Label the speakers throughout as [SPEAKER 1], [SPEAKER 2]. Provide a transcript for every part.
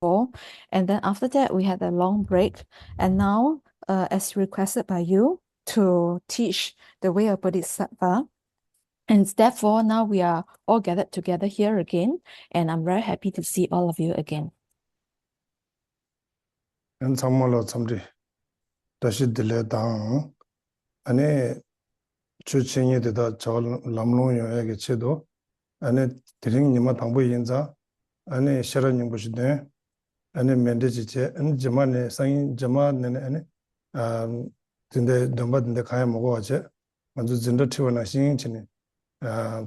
[SPEAKER 1] And then after that, we had a long break. And now, as requested by you to teach the way of Bodhisattva, and therefore now we are all gathered together here again. And I'm very happy to see all of you again.
[SPEAKER 2] And samala samdi dashi dile dang ane chuchinyi dida chawal lamlong yo ege chedo ane tiring nima tangbo yinza ane shara nyingbo shide ane mende chiche ane jima ne sangi jima nene ane dinde damba dinde kaya mogo wache manzu zinda tiwa na shingin chini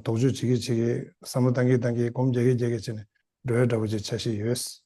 [SPEAKER 2] toju chigi chigi samu tangi tangi kom jegi jegi chini doya dawaji chashi yes.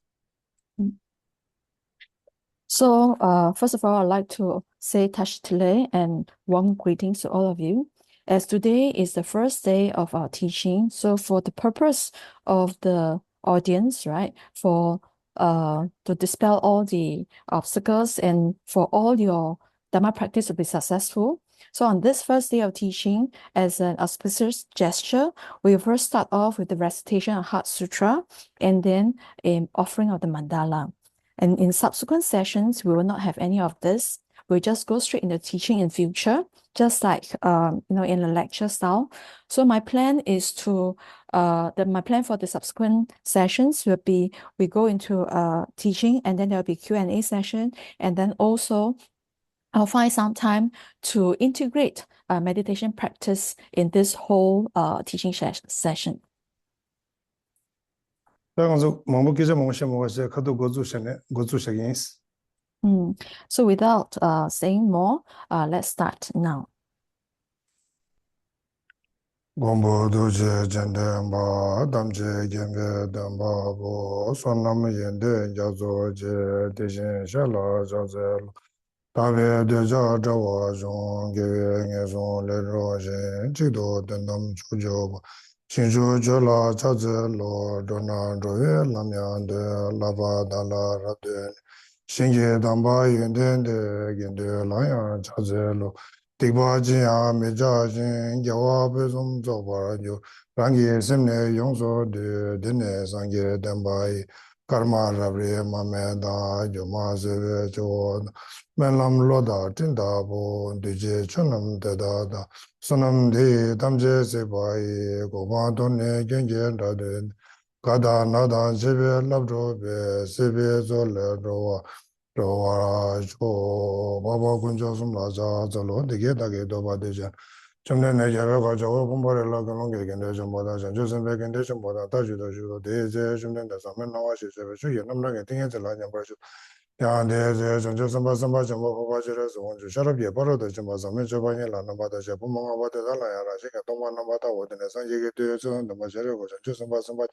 [SPEAKER 1] So, first of all, I'd like to say Tash Tile and warm greetings to all of you. As today is the first day of our teaching, so for the purpose of the audience, right, for to dispel all the obstacles and for all your Dharma practice to be successful. So on this first day of teaching, as an auspicious gesture, we will first start off with the recitation of Heart Sutra and then an offering of the mandala. And in subsequent sessions, we will not have any of this. We'll just go straight into teaching in future, just like in a lecture style. So my plan is to my plan for the subsequent sessions will be we go into teaching, and then there'll be Q&A session, and then also I'll find some time to integrate meditation practice in this whole teaching session.
[SPEAKER 2] So
[SPEAKER 1] without saying more, let's start now.
[SPEAKER 2] Gombo doje jende mba damje gembe damba bo sonam yende jazo je dejen shala jazel tabe deja jawa jong gewe ngezon le roje jido dendam chujo chinjo jola jazel lo dona roye lamya de lava dala rade shinge damba yende de gende laya jazel Tigbajiya mejajin gyawabe sumso parajo rangi simne yongso de dine sangye dembai karma rabri mameda joma sebe cho menlam loda tinda bo duje chunam teda da sunam de damje sebai goba donne genge rade kada nada sebe labdro be sebe zole rowa Rowa cho baba kunjo sumla za zalo dige dage doba deja chumne ne jaga ga jago kumbare la galong ge gende jomba da jan josen be gende jomba da ta judo judo de je chumne da samen na wa shi se be chu ye nam na ge tinge zela nyam ba chu ya de je jon jo samba samba jomba ba je re so won ju sharab ye baro da jomba samen jo ba ye la na ba da je bu ma ba de da la ya ra shi ga to ma na ba ta wo de ne san ye ge de jo da ma je re go jon jo samba samba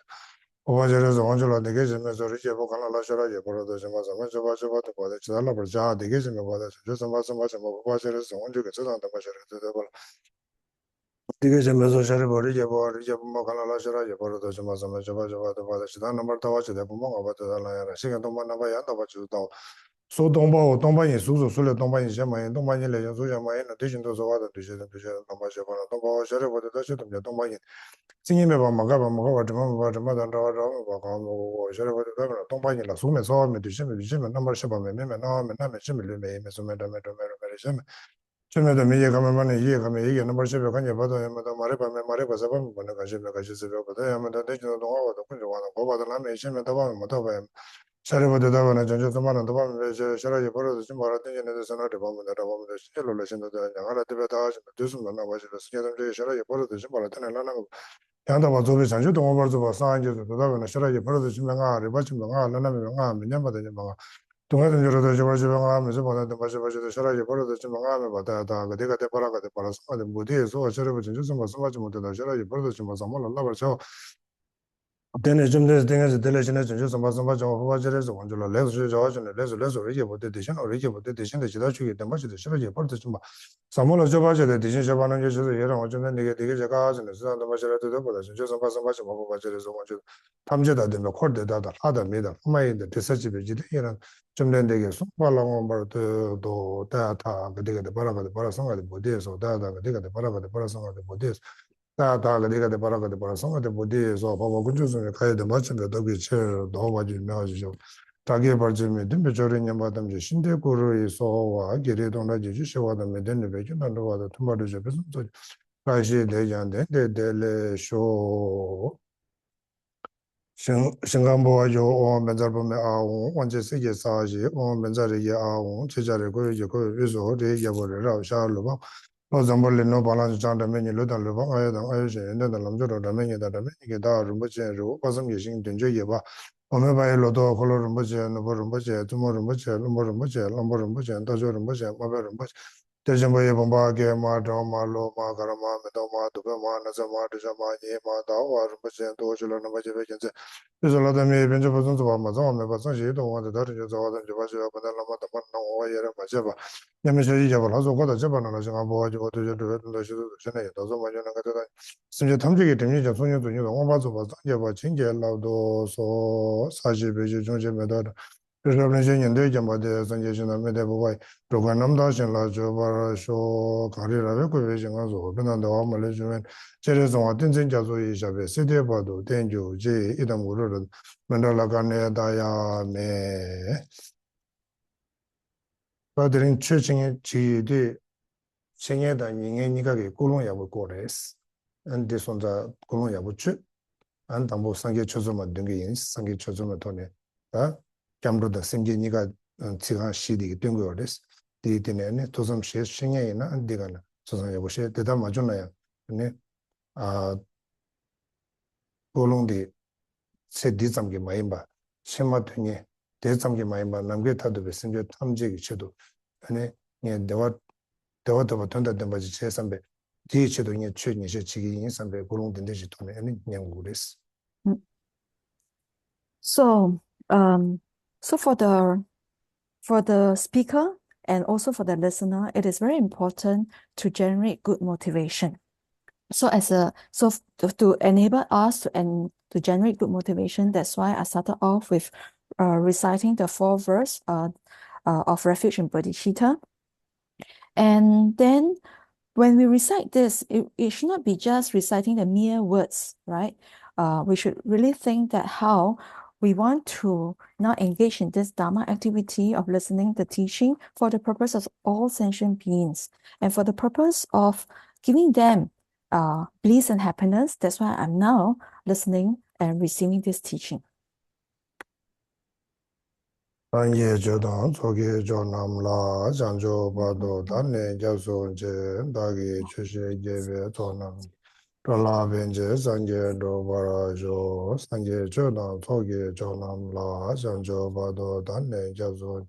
[SPEAKER 2] 오바제르서 원줄로 되게 좀 소리 제보 간라 라셔라je 버러도 좀 와서 먼저 봐줘 봐도 봐도 지달라 버자 되게 좀 봐도 저 맞아 오바제르서 원줄게 저한테 마셔도 되고 되게 좀 소리 버리게 버리게 뭐 간라 라셔라je 버러도 좀 와서 먼저 봐줘 봐도 봐도 지달 넘버 더 와서 되고 뭐 봐도 달라야 시간 동안 나봐 야다 봐주도 소 동바 동바인 수수 술래 동바인 셔마인 동바인 레전 소셔마인 대신도 소와도 되셔 넘버 셔 봐도 동바 셔를 버도 다시 좀 동바인 Singing about Magaba, Tompani, Sume, Medicine, number Shabba, Chimney, Mia Kamani, Yakami, number Shabba, Maripa, Maripa, Sabam, over the Lamation, Matava, Shariva the Davana, Janjaman, and the one Sharaja Poro, the Simara, the Senate, the still relation to the Yangala Tibetaj, the Dusman, Sharaja Poro, the Simara, and Yanda was always and you don't over the Sanjay, the Davana, Sharaja Poro, the Simanga, Ribachimanga, Lana, Minamba, the Yamanga. To have the Javajanga, Mizaba, the Bashabash, the Sharaja Poro, the Simanga, but the Dega de Paraga, the Parasma, the Buddhist, or Sharaja, and so much more to the Sharaja Poro, the Simazamala lover. So then as soon as things the relation is just some of what there is one to less George and less about the decision or about the decision that you get the much of the Sharaja Poro. Samola Javaja, the decision Shaban, just here on the cars and the son of the Mashara to the Buddha, just so much of what there is one to Tamjada, the Maccord, that other made up my the Tessachi vegetarian, Jumden de Gesso, long over to Tata, the Paraga, the Parasanga, the Buddhist, or Dada, the Paraga, the Parasanga, the Buddhist. Tata, the Paraga, the Parasanga, the Buddhist, or Papa Kunjus, and the Kaya, the Machin, the Dogi chair, the Hova, 자기 벌점이 된 저런 냠바담지 신대 고르의 소와 게레동라 지주 시와다 메덴네 베긴다는 거다 투마르 접에서 또 가시 대장데 데델레 쇼 싱가포르 요 맨자르봄에 아오 원제 세계 사지 맨자르에 아오 제자를 고여지 고 위소 대야버를 샤르로 봐 로잠벌레 노 발란스 장다메니 로달로 봐 아야다 아야제 엔다 남저로 다메니다 다메 이게 다 rum버제로 가슴 예신 된저예 봐 오메바에 로도 콜로 rum버제 노버 rum버제 투모 rum버제 롬버 rum버제 롬버 rum버제 다저 rum버제 마베 rum버제 대전보에 bomba게 마도 말로 마가라마 메도마 두베마 나자마 드자마 예마 다와 rum버제 도줄로 rum버제 베겐제 그래서 라다미 벤저 버전도 봐 맞아 오메 버전 제도 와도 다른 저 와도 저 봐줘 바달라마 담만 나와 예라 맞아 봐 냠메셔지 잡아 하서 거다 잡아나 제가 뭐 가지고 저 시도 전에 도서 맞는 거 같다 심지어 탐지기 되면 저 소녀도 이거 엄마도 봐 잡아 진짜 라도 소 사실 베지 중제 메다 그래서 년도 잡아대 선제시나 메대 보고 로가 남다신 라죠 바라쇼 가리라고 그 외진 가서 변한다 아무래 주면 제래서 어떤 전자소이 잡에 세대 봐도 된주 제 이담 우르는 만달라가네 다야메 바드린 최칭의 지디 생애다 인간이가게 꼴롱야고 고레스 안데 손자 꼴롱야고츠 안 담보 상계 초점만 된게 인 상계 초점만 돈에 아 감로다 생계니가 지가 시디 된 거레스 디디네네 도좀 시 생애이나 안디가나 소상야고시 대다 맞잖아요 네 아 꼴롱디 세 디zam게 마임바 셈마트니 대zam게 마임바 남게 타도 베신게 탐지기 쳐도 아니 예 대화도 된다던 바지 제삼배 뒤에도 이제 최니시 지기 인삼배 고롱된데지 돈에 아니 그냥 그랬어.
[SPEAKER 1] Mm. So, um, so for the speaker and also for the listener, it is very important to generate good motivation. To enable us to generate good motivation, that's why I started off with reciting the 4 verse of refuge in Bodhisattva. And then when we recite this, it should not be just reciting the mere words, right? We should really think that how we want to now engage in this Dharma activity of listening the teaching for the purpose of all sentient beings and for the purpose of giving them bliss and happiness. That's why I'm now listening and receiving this teaching.
[SPEAKER 2] 안예 저당 저게 저남라 장조 바도 단내 자소 이제 다기 최세 예배 저남 돌아벤제 산제 도바라조 산제 저당 저게 저남라 장조 바도 단내 자소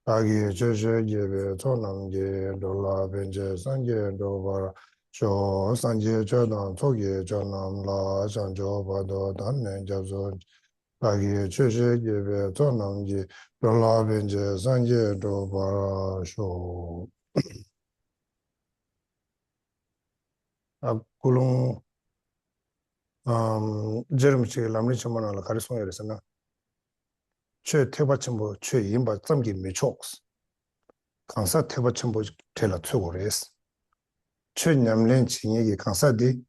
[SPEAKER 2] 다기 최세 예배 저남게 돌아벤제 산제 도바라조 산제 저당 저게 저남라 장조 바도 단내 자소 다기 최세 예배 저남게 돌아벤제 산제 도바라쇼 아 굴롱 제름치 람리 처만을 가르송이랬으나 최 태바침보 최 임바 점기 미촉스 강사 태바침보 텔라 최고레스 최 냠렌 진얘기 강사디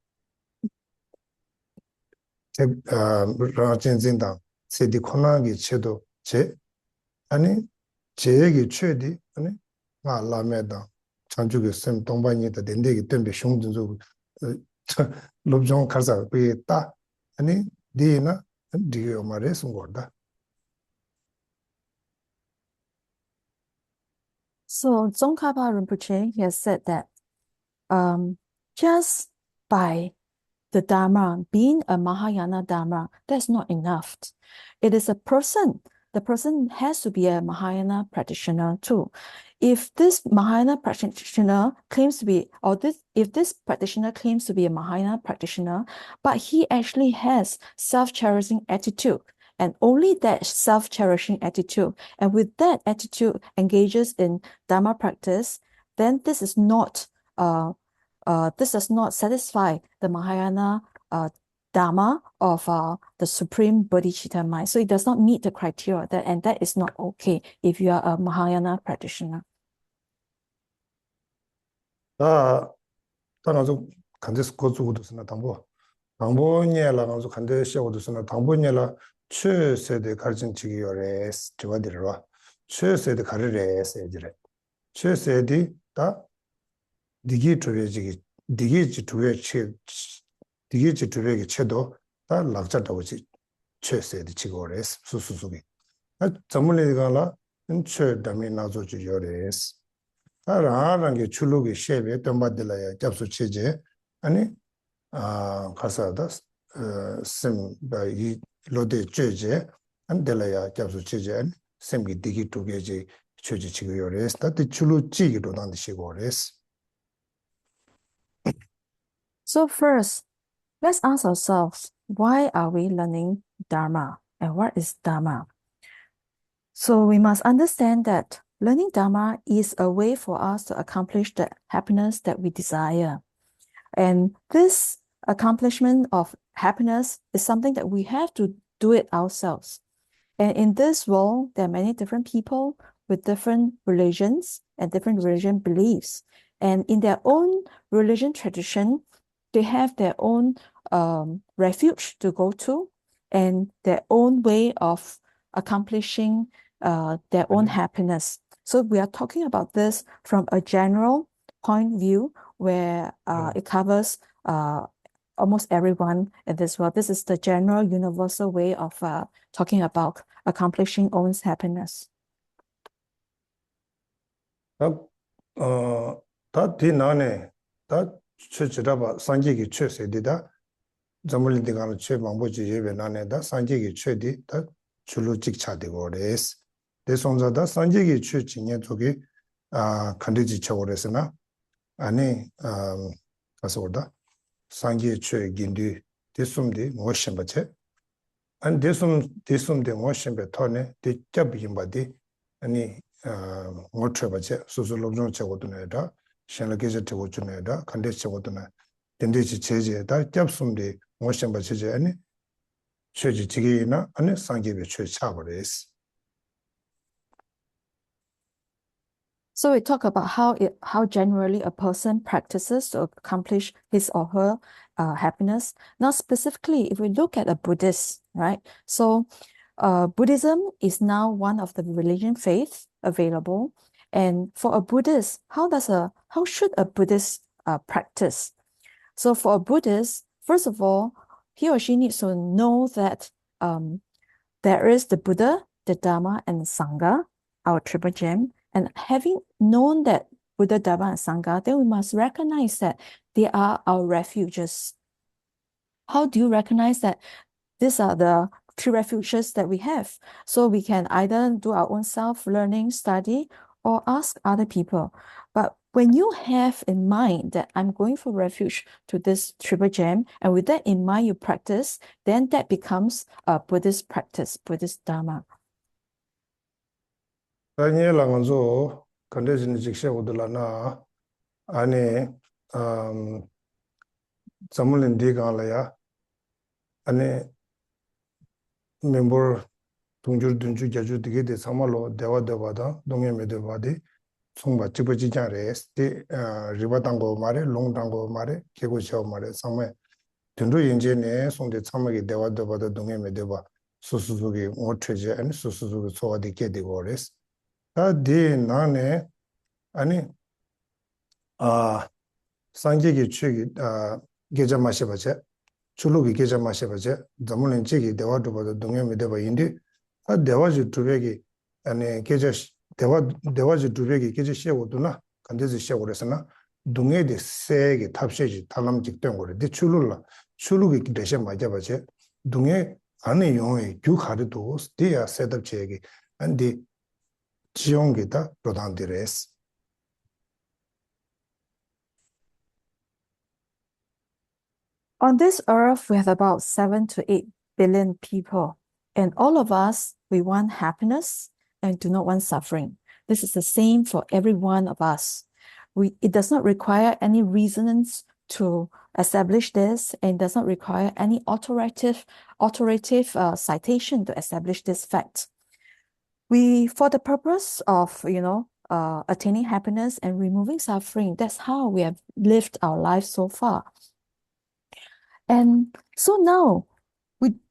[SPEAKER 2] 태 라진진당 세디 코나기 최도 제 아니 제 얘기 최디 아니 나 라메다 장주게 쌤 동반이다 된대기 때문에 흉든도 롭종 가서 베다 아니 디나 디요 말해서 거다.
[SPEAKER 1] So Tsongkhapa Rinpoche, he has said that just by the Dharma being a Mahayana Dharma, that's not enough. It is a person. The person has to be a Mahayana practitioner too. If this Mahayana practitioner claims to be, if this practitioner claims to be a Mahayana practitioner, but he actually has self-cherishing attitude, and only that self-cherishing attitude, and with that attitude engages in Dharma practice, then this does not satisfy the Mahayana Dharma of the Supreme Bodhicitta mind. So it does not meet the criteria, and that is not okay if you are a Mahayana practitioner.
[SPEAKER 2] 나도 간데스 고주고도 쓰나 당보니라 가서 간데 시고도 쓰나 당보니라 chö sede karjin chigi yores, chiwa dirwa. Chö sede karire se dire. Chö sede da digi tuwe chigi, digi chi tuwe che, digi chi tuwe ki chedo da lakcha tawo chi chö sede chigi yores, sususugi. Zamuli digala, chö dami nazo chi yores. Da rangi chulugi shebe, tomba dilaya, gyapsu cheje, ani 가사다 심 바이 로데 제제 안델라야 갑수 제제 셈기 디기 두게지 초지 지고요레스 다티 출루 찌기로 난디시고레스.
[SPEAKER 1] So first, let's ask ourselves, why are we learning Dharma and what is Dharma? So we must understand that learning Dharma is a way for us to accomplish the happiness that we desire. And this accomplishment of happiness is something that we have to do it ourselves. And in this world, there are many different people with different religions and different religion beliefs. And in their own religion tradition, they have their own refuge to go to and their own way of accomplishing their own happiness. So we are talking about this from a general point of view where it covers almost everyone in this world. This is the general universal way of talking about accomplishing one's happiness.
[SPEAKER 2] 다 디나네 다 최지라바 상기기 최세디다 점물리디가는 최망보지 예배나네다 상기기 최디 다 줄로 직차되고레스 대송자다 상기기 최진에 쪽이 컨디지 쳐오레스나 아니 가서다 상기 최긴디 대숨디 모션바체 안 대숨데 모션베 토네 대접임바디 아니 모트바체 수술로존 쳐고도네다 샹라게제 쳐고주네다 컨데스 쳐고도네 덴데지 제제다 잡숨데 모션바체제 아니 최지 지기나 아니 상기베 최차버레스.
[SPEAKER 1] So we talk about how generally a person practices to accomplish his or her happiness. Now, specifically, if we look at a Buddhist, right? So, Buddhism is now one of the religion faiths available. And for a Buddhist, how should a Buddhist practice? So, for a Buddhist, first of all, he or she needs to know that there is the Buddha, the Dharma, and the Sangha, our triple gem. And having known that Buddha, Dharma, and Sangha, then we must recognize that they are our refuges. How do you recognize that these are the three refuges that we have? So we can either do our own self-learning, study, or ask other people. But when you have in mind that I'm going for refuge to this triple gem, and with that in mind you practice, then that becomes a Buddhist practice, Buddhist Dharma.
[SPEAKER 2] 다니엘랑은조 컨디션 직세고들라나 아니 자물린디가라야 아니 멤버 동주든주 자주되게 사말로 대화대화다 동해메대화디 송바 집어지자레스 디 리바당고 말에 롱당고 말에 개고셔 말에 상매 든도 인제네 송대 참하게 대화대화다 동해메대화 수수수기 오트제 아니 수수수기 소화디 게디고레스 다디 나네 아니 상계기 추기 계좌 마셔봐제 줄로기 계좌 마셔봐제 자물린 지기 대화도 봐도 동해미 대화 인디 대화지 두백이 아니 계좌 대화지 두백이 계좌 시고도나 간데지 시고래서나 동해의 세게 탑세지 탈람직 된 거래 디 줄로기 대셔 맞아봐제 동해 안에 용의 규카르도 스티야 셋업 제기 안디 지용기다 로단디레스.
[SPEAKER 1] On this earth, we have about 7 to 8 billion people. And all of us, we want happiness and do not want suffering. This is the same for every one of us. It does not require any reasons to establish this, and does not require any authoritative citation to establish this fact. For the purpose of, attaining happiness and removing suffering, that's how we have lived our life so far. And so now,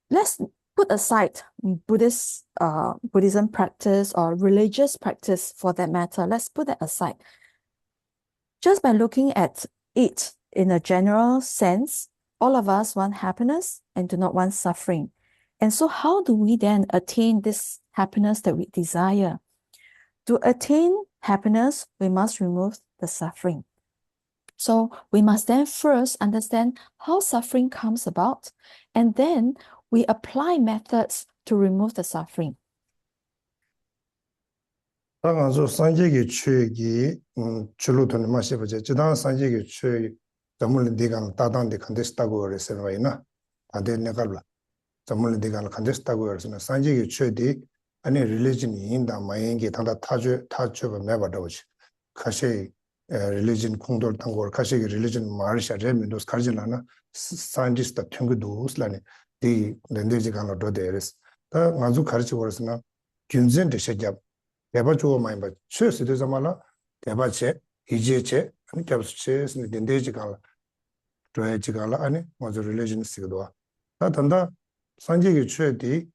[SPEAKER 1] let's put aside Buddhism practice or religious practice for that matter. Let's put that aside. Just by looking at it in a general sense, all of us want happiness and do not want suffering. And so how do we then attain this happiness that we desire? To attain happiness, we must remove the suffering. So we must then first understand how suffering comes about, and then we apply methods to remove the suffering.
[SPEAKER 2] 당한조 산재기 최기 줄로돈 마시버제 지단 산재기 최 점을 네가 따단데 컨데스타고 그랬어요 와이나 다들 내가라 점을 네가 컨데스타고 그랬으나 산재기 최디 아니 릴리전이 인다 마행게 당다 타주가 매버도지 카시 릴리전 공돌 당고 카시 릴리전 마르샤 레민도스 카르진라나 사이언티스트 튕고도스라니 디 렌데지간로 도데레스 다 가주 카르치 버스나 균젠데 셔잡 대바 주어 많이 봐. 최스도 자말라 대바체 이제체 아니 잡스체스니 덴데지가 저에지가 아니 먼저 릴레이션스도 다 단다 산지기 최디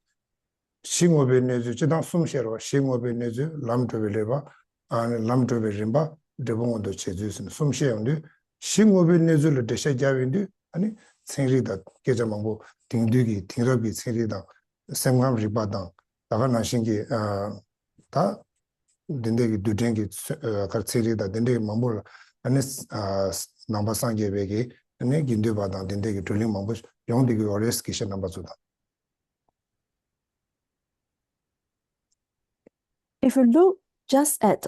[SPEAKER 2] 싱오베네즈 지당 숨셔로 싱오베네즈 람토벨레바 아니 람토벨림바 데봉도 체주스는 숨셔는데 싱오베네즈를 대셔자윈데 아니 생리다 계자망고 딩두기 딩럽이 생리다 생감 리바당 다가나 신기 다 딘데기 두dengi 카르체리다 딘데기 mamul 아니 넘버 상게베기 아니 긴데바다 딘데기 돌링 mambu 용디기 오레스키션 넘버 주다.
[SPEAKER 1] If you look just at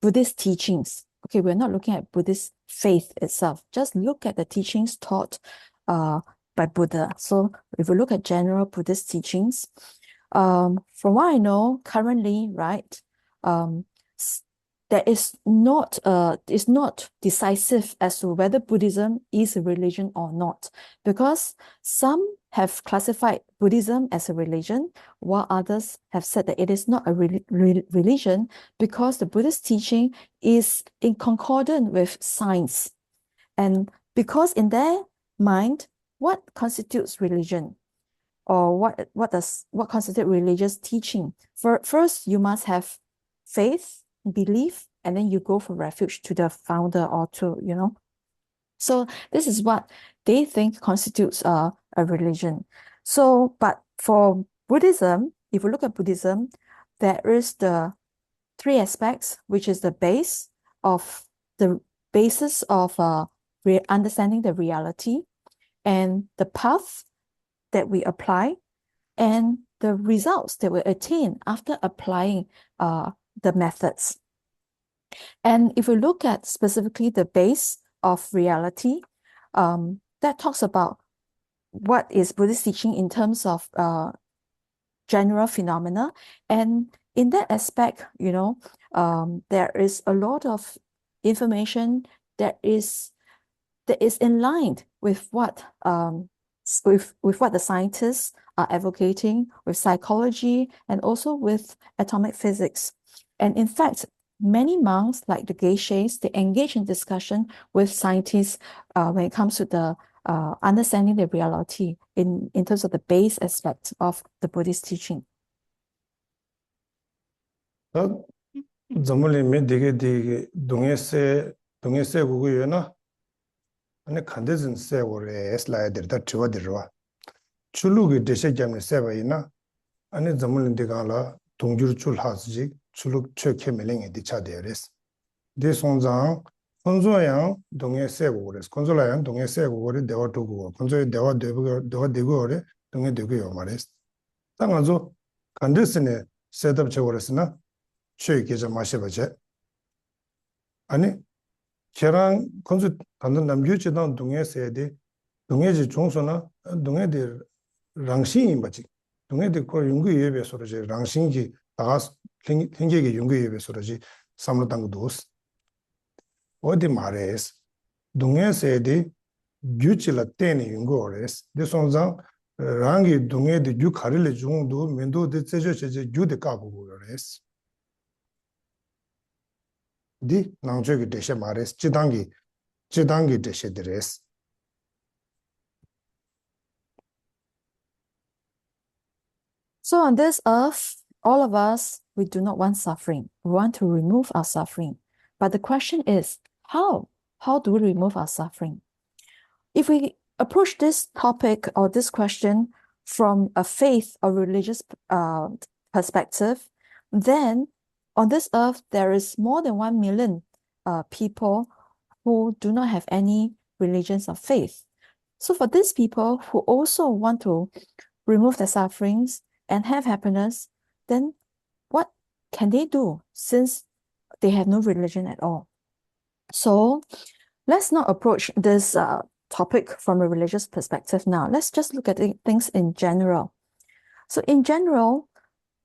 [SPEAKER 1] Buddhist teachings, okay, we're not looking at Buddhist faith itself, just look at the teachings taught by Buddha. So if you look at general Buddhist teachings, from what I know currently, right, that is not decisive as to whether Buddhism is a religion or not, because some have classified Buddhism as a religion, while others have said that it is not a religion because the Buddhist teaching is in concordance with science. And because in their mind, what constitutes religion? Or what constitutes religious teaching? First, you must have faith, belief, and then you go for refuge to the founder or to, So this is what they think constitutes a religion. So, but for Buddhism, if you look at Buddhism, there is the three aspects, which is the basis of understanding the reality, and the path that we apply, and the results that we attain after applying the methods. And if we look at specifically the base of reality, that talks about what is Buddhist teaching in terms of general phenomena. And in that aspect, there is a lot of information that is in line with what with what the scientists are advocating, with psychology, and also with atomic physics. And in fact, many monks, like the geishas, they engage in discussion with scientists when it comes to the understanding the reality in terms of the base aspect of the Buddhist teaching.
[SPEAKER 2] 아니 칸데진 세고레 에슬라이더다 트와디르와 출루기 데셰잠네 세바이나 아니 자물린데가라 동주르 출하스지 출룩 최케멜링에 디차데레스 데송장 콘조양 동에 세고레스 콘조라양 동에 세고레 데와토고 콘조에 데와 되고레 동에 되고요 말레스 당아조 칸데스네 셋업 제고레스나 최계자 마셔바제 아니 계랑 건수 단단 남규지단 동에서에디 동해지 종소나 동해들 랑신이 맞지 동해들 거 연구 예배서로지 랑신기 다 생계기 연구 예배서로지 삼로당 도스 어디 말해스 동해서에디 규치라 때니 연구어레스 대송장 랑기 동해들 규 가릴레 중도 면도데 제저제 규데 까고고레스 디 나중에 대셔 말해스 지단기 대셔드레스
[SPEAKER 1] So on this earth, all of us, we do not want suffering. We want to remove our suffering. But the question is, how? How do we remove our suffering? If we approach this topic or this question from a faith or religious perspective, then on this earth, there is more than 1 million people who do not have any religions of faith. So for these people who also want to remove their sufferings and have happiness, then what can they do since they have no religion at all? So let's not approach this topic from a religious perspective now. Let's just look at things in general. So in general,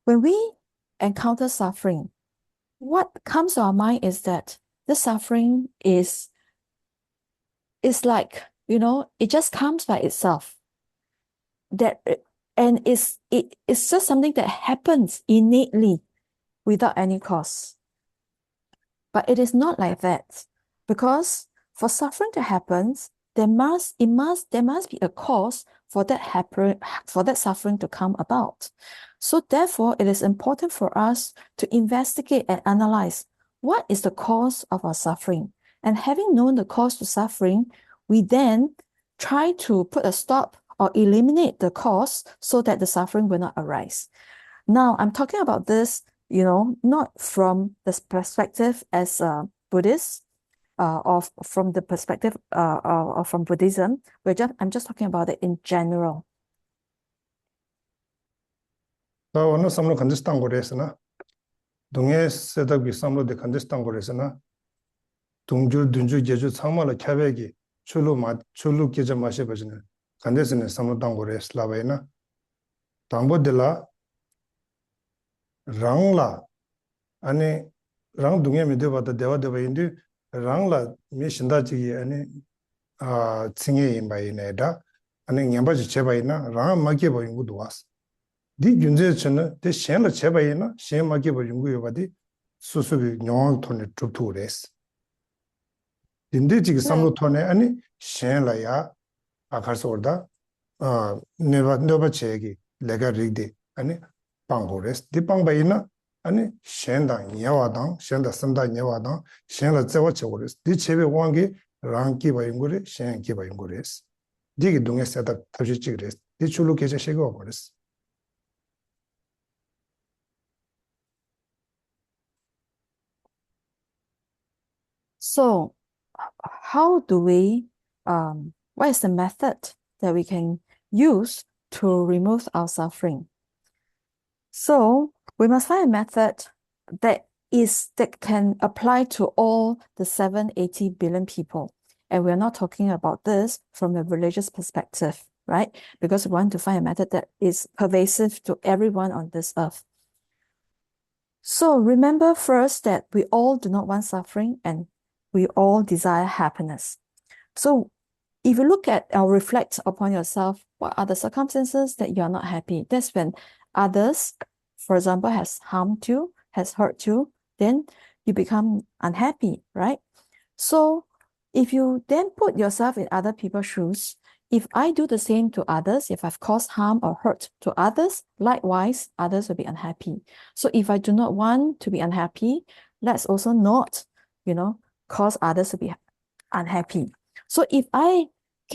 [SPEAKER 1] when we encounter suffering, what comes to our mind is that the suffering is like, it just comes by itself. And it's just something that happens innately without any cause. But it is not like that, because for suffering to happen, there must be a cause for that suffering to come about. So therefore, it is important for us to investigate and analyze what is the cause of our suffering. And having known the cause to suffering, we then try to put a stop or eliminate the cause so that the suffering will not arise. Now, I'm talking about this, not from the perspective as a Buddhist, or from the perspective or from Buddhism. I'm just talking about it in general.
[SPEAKER 2] 또 어느 삼로 간지스탄 거래에서나 동해 세덕이 삼로데 간지스탄 거래에서나 동주 제주 상마라 캬베기 출루 계자 마셔 버지는 간데스네 삼로 당고레스 라바이나 당보들라 랑라 아니 랑 동해 미데바다 대와데바인디 랑라 미신다지기 아니 칭에 임바이네다 아니 냠바지 제바이나 랑 마게 보인고도 왔어 디 균제처는 데 셴라 제바이나 셴 마게 보인고 요바디 수수비 뇽 톤에 툭툭레스 딘데지기 삼로 톤에 아니 셴라야 아카서다 네바 제기 레가 리디 아니 방고레스 디 방바이나 아니 셴다 녀와당 셴다 선다 녀와당 셴라 제와체고레스 디 제베 왕기 랑기 바인고레 셴기 바인고레스 디기 동에 세다 탑시치그레스 디 출루 계제 셰고 버레스
[SPEAKER 1] So, how do we, what is the method that we can use to remove our suffering? So, we must find a method that can apply to all the 780 billion people. And we're not talking about this from a religious perspective, right? Because we want to find a method that is pervasive to everyone on this earth. So remember first that we all do not want suffering and we all desire happiness. So if you look at or reflect upon yourself, what are the circumstances that you're not happy? That's when others, for example, has harmed you, has hurt you, then you become unhappy, right? So if you then put yourself in other people's shoes, if I do the same to others, if I've caused harm or hurt to others, likewise, others will be unhappy. So if I do not want to be unhappy, let's also not, cause others to be unhappy. So if I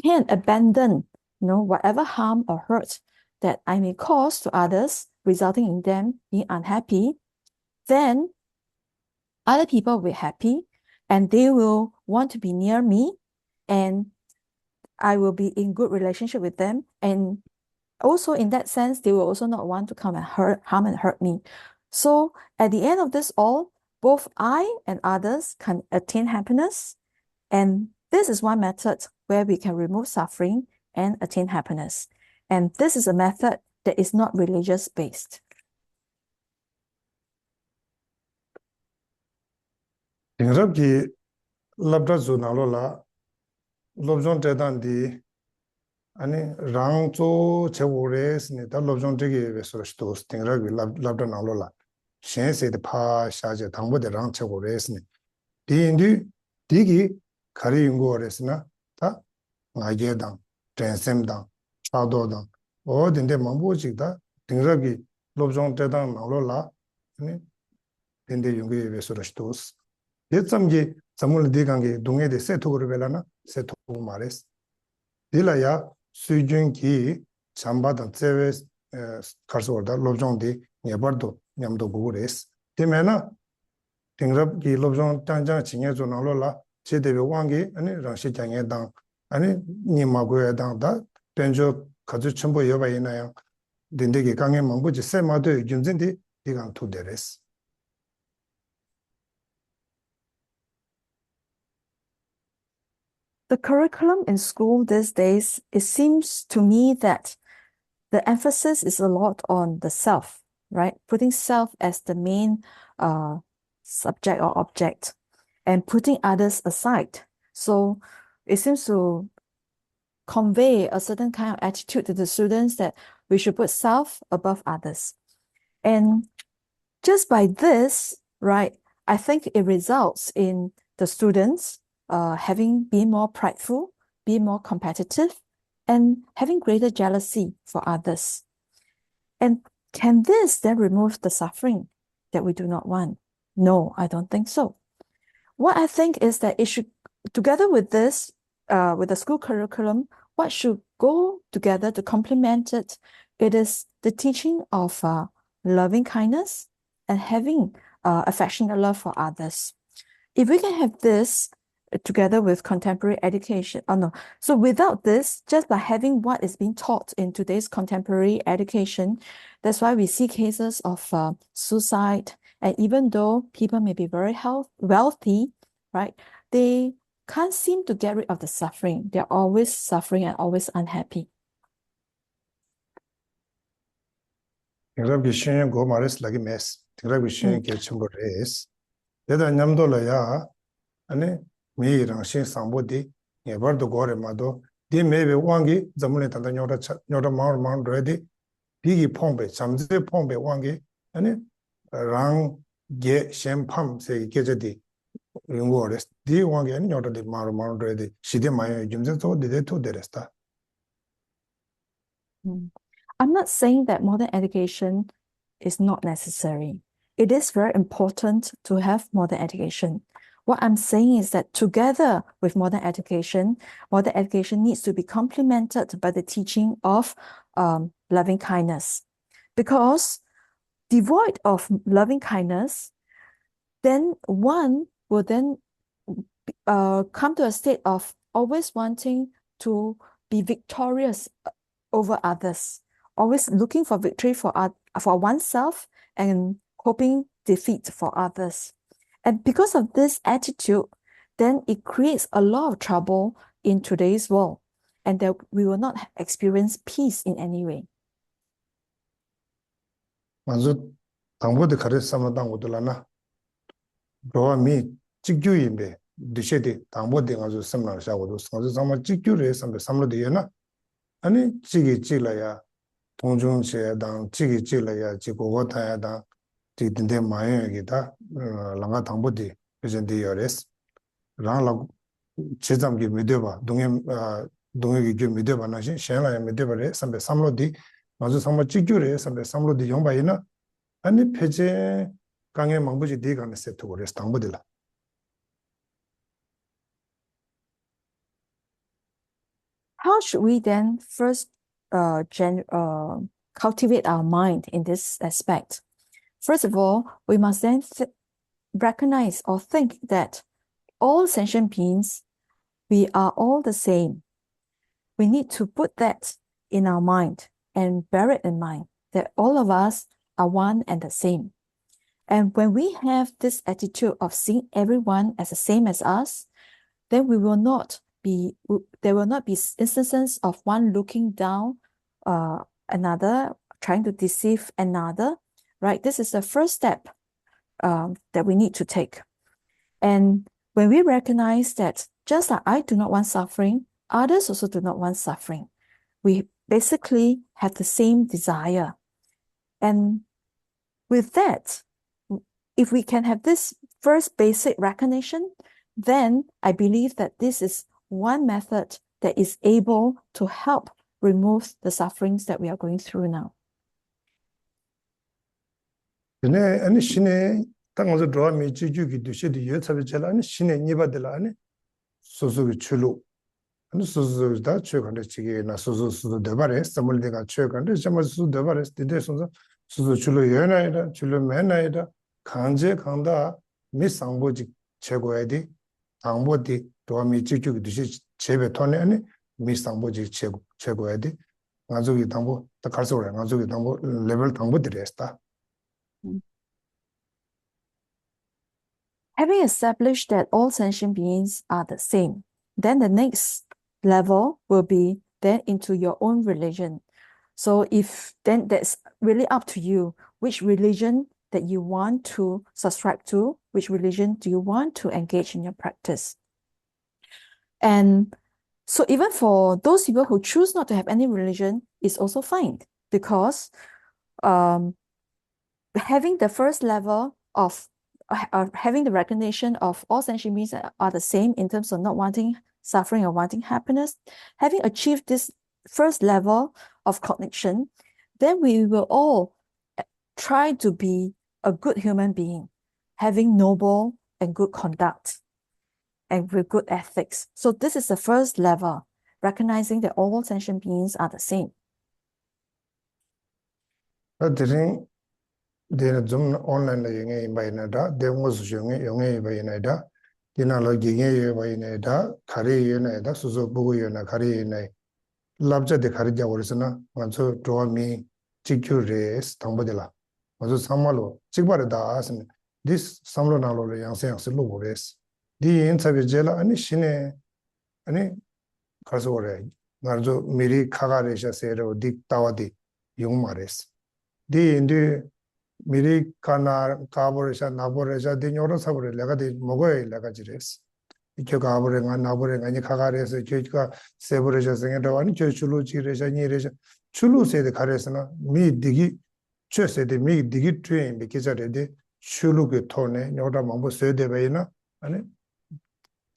[SPEAKER 1] can abandon, whatever harm or hurt that I may cause to others, resulting in them being unhappy, then other people will be happy and they will want to be near me and I will be in good relationship with them. And also in that sense, they will also not want to come and harm and hurt me. So at the end of this all, both I and others can attain happiness. And this is one method where we can remove suffering and attain happiness. And this is a method that is not religious based.
[SPEAKER 2] 딩럽기 랍다조 나로라 롭존 대단디 아니 랑조 제고레스니 다 롭존 되게 베서스도 딩럽기 랍다 나로라 셴세데 파 샤제 당보데 랑 제고레스니 디인디 디기 가리인고레스나 다 나게당 댄셈당 차도당 어딘데 망보지다 딩럽기 lobjong tedang nanglo la ani dende yungi ve surashtos yetsamgi samul digangi dunghe de setu gurubela setu mares dilaya sujun ki chamba da tsewe karso orda lobjong di nyebardo nyamdo gures temena tingrab ki lobjong tangjang chingye zo nanglo la chedewe wangi ani rangshi jangye dang ani nima goya dang da tenjo kazu chumbo yoba inayang dendegi 강에 망부지 세마도 윤진디 이강 투데레스
[SPEAKER 1] The curriculum in school these days, it seems to me that the emphasis is a lot on the self, right? Putting self as the main subject or object and putting others aside. So it seems to convey a certain kind of attitude to the students that we should put self above others. And just by this, right, I think it results in the students having been more prideful, be more competitive, and having greater jealousy for others. And can this then remove the suffering that we do not want? No, I don't think so. What I think is that it should, together with this, with the school curriculum, what should go together to complement it, it is the teaching of loving kindness and having affectionate love for others. If we can have this together with contemporary education, so without this, just by having what is being taught in today's contemporary education, that's why we see cases of suicide. And even though people may be very wealthy, right, they can't seem to get rid of the suffering. They're always suffering and always unhappy.
[SPEAKER 2] tingrab gishin go mares lagi mes tingrab gishin ke chimbo res yeda nyamdo la ya ani mi rangshin sambodi ngebardo gore mado di mebe wangi zamule tanda nyora mar redi bigi pombe chamze pombe wangi ani rang ge shempam se gejedi ringores di wangi ani nyora di mar redi shide mayo jumze so de to deresta.
[SPEAKER 1] I'm not saying that modern education is not necessary. It is very important to have modern education. What I'm saying is that together with modern education needs to be complemented by the teaching of loving kindness. Because devoid of loving kindness, then one will then come to a state of always wanting to be victorious over others, always looking for victory for oneself and hoping defeat for others. And because of this attitude, then it creates a lot of trouble in today's world, and that we will not experience peace in any way.
[SPEAKER 2] manzo tangbo de kare samla tangbo lana rowa mi chikju yimbe dishede tangbo de ngazo samla sha wodo ngazo samla chikju re samla de yana ani chigi chila ya 통중 제당 지기 질러야 지고 고타야다 지든데 마여기다 랑가 당보디 presented yours 랑라 제zam기 미데바 동해기 교 미데바 나신 셴라야 미데바레 삼베 삼로디 맞아 삼로 찍규레 삼베 삼로디 용바이나 아니 페제 강에 망부지 디가네 세트고레스 당보딜라.
[SPEAKER 1] How should we then first cultivate our mind in this aspect? First of all, we must then recognize or think that all sentient beings, we are all the same. We need to put that in our mind and bear it in mind that all of us are one and the same. And when we have this attitude of seeing everyone as the same as us, then there will not be instances of one looking down another, trying to deceive another, right? This is the first step that we need to take. And when we recognize that just like I do not want suffering, others also do not want suffering. We basically have the same desire. And with that, if we can have this first basic recognition, then I believe that this is one method that is able to help remove the sufferings that we are going through now.
[SPEAKER 2] 근데 아니 신에 땅에서 도와미 지주기 두시디 여차비잖아. 아니 신에 니바들라 아니 소소기 출루 아니 소소다 최근에 지게나 소소도 대바레 스물대가 최근에 정말 소소 대바레 데데선서 소소 출루 연아이다 출루 매나이다 강제 강다 미상보직 최고야디 당보디 도와미 지주기 두시 제베 토네 아니 미상보직 최고야디 가족이 당보 다 갈서래 가족이 당보 레벨 당보 드렸다.
[SPEAKER 1] Mm. Having established that all sentient beings are the same, then the next level will be then into your own religion. So if then that's really up to you, which religion that you want to subscribe to, which religion do you want to engage in your practice. And so even for those people who choose not to have any religion is also fine, because having the first level of having the recognition of all sentient beings are the same in terms of not wanting suffering or wanting happiness, having achieved this first level of cognition, then we will all try to be a good human being, having noble and good conduct and with good ethics. So this is the first level, recognizing that all sentient beings are the same.
[SPEAKER 2] Dena zoom online la yenge bayina da demo su yenge bayina da dina la genge bayina da khari yene da suzo bugu yene khari yene labja de khari ja worsna manzo draw me chikyu res tangbodela manzo samalo chikbar da asne this samlo na lo yang se yang se lo res di in sabe jela ani shine ani khaso ore ngarjo miri khaga resha se ro dik tawadi yung mares di indi 미리 가나 가버려서 나버려서 되녀로 사버려 내가 돼 먹어야 내가 지레스 이렇게 가버려가 나버려가 아니 가가래서 저희가 세버려서 생겨도 아니 저 줄로 지레서 니레서 줄로 세대 가래서나 미 디기 최세대 미 디기 트레인 비키자레데 줄로게 토네 녀다 망보 세대 베이나 아니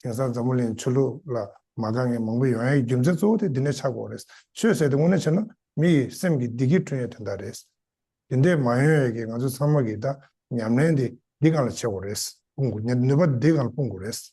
[SPEAKER 2] 경산 전문인 줄로라 마강에 망보 요에 김제 조데 디네 차고 그랬어 최세대 오늘 저는 미 샘기 디기 트레인 된다래서 근데 마요에게 가서 사막이다 냠내디 네가 쳐오레스 공부 네가 네가 공부레스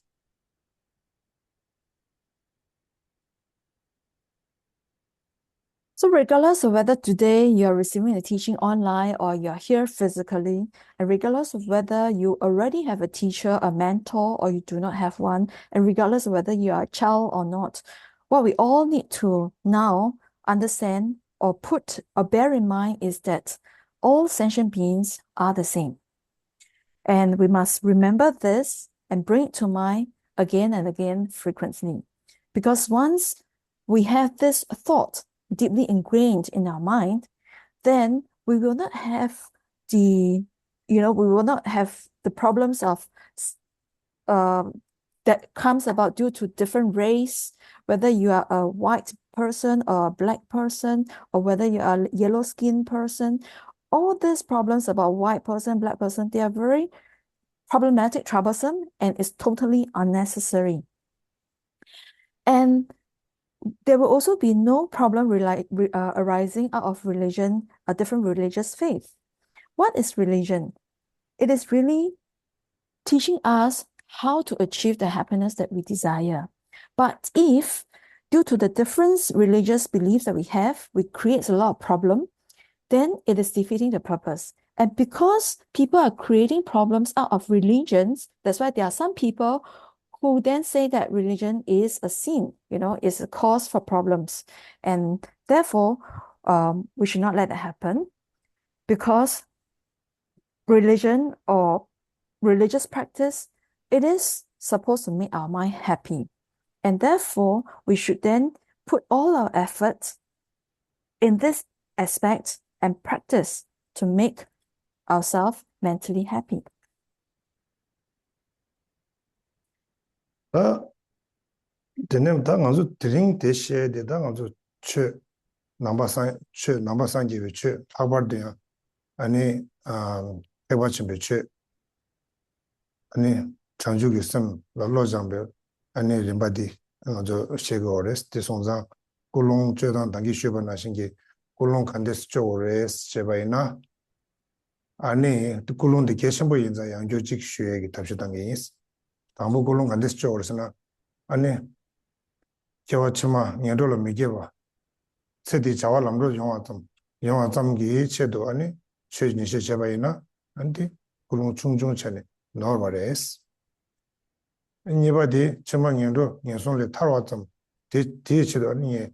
[SPEAKER 1] So regardless of whether today you're receiving the teaching online or you're here physically, and regardless of whether you already have a teacher, a mentor, or you do not have one, and regardless of whether you are a child or not, what we all need to now understand or put or bear in mind is that all sentient beings are the same. And we must remember this and bring it to mind again and again frequently. Because once we have this thought deeply ingrained in our mind, then we will not have we will not have the problems of that comes about due to different race, whether you are a white person or a black person, or whether you are a yellow-skinned person. All these problems about white person, black person, they are very problematic, troublesome, and it's totally unnecessary. And there will also be no problem arising out of religion, a different religious faith. What is religion? It is really teaching us how to achieve the happiness that we desire. But if, due to the different religious beliefs that we have, we create a lot of problem, then it is defeating the purpose. And because people are creating problems out of religions, that's why there are some people who then say that religion is a sin, is a cause for problems. And therefore, we should not let that happen, because religion or religious practice, it is supposed to make our mind happy. And therefore, we should then put all our efforts in this aspect and practice to make ourselves mentally happy.
[SPEAKER 2] 되는 다 가서 드링 대시에 되다 가서 최 넘버 3 넘버 3 최 하버드야 아니 해봐친 배치 아니 장주기 쌤 러러장배 아니 림바디 저 셰고레스 대송장 콜롱 최단 단기 쉐번 하신 게 콜롱 칸데스 쪽으로스 제바이나 아니 꿀롱데 계신 분 인자 양교직学기 답시단 게 있어. 당부 꿀롱 간데스 쪽으로서나 아니 저와 치마 년도로 미게봐. 세디 자와 람로 영화 좀기 체도 아니 최진시 제바이나 안디 꿀롱 충중 전에 넣어버려스. 니바디 치마 년도 년송ले 타와 좀 디치도 아니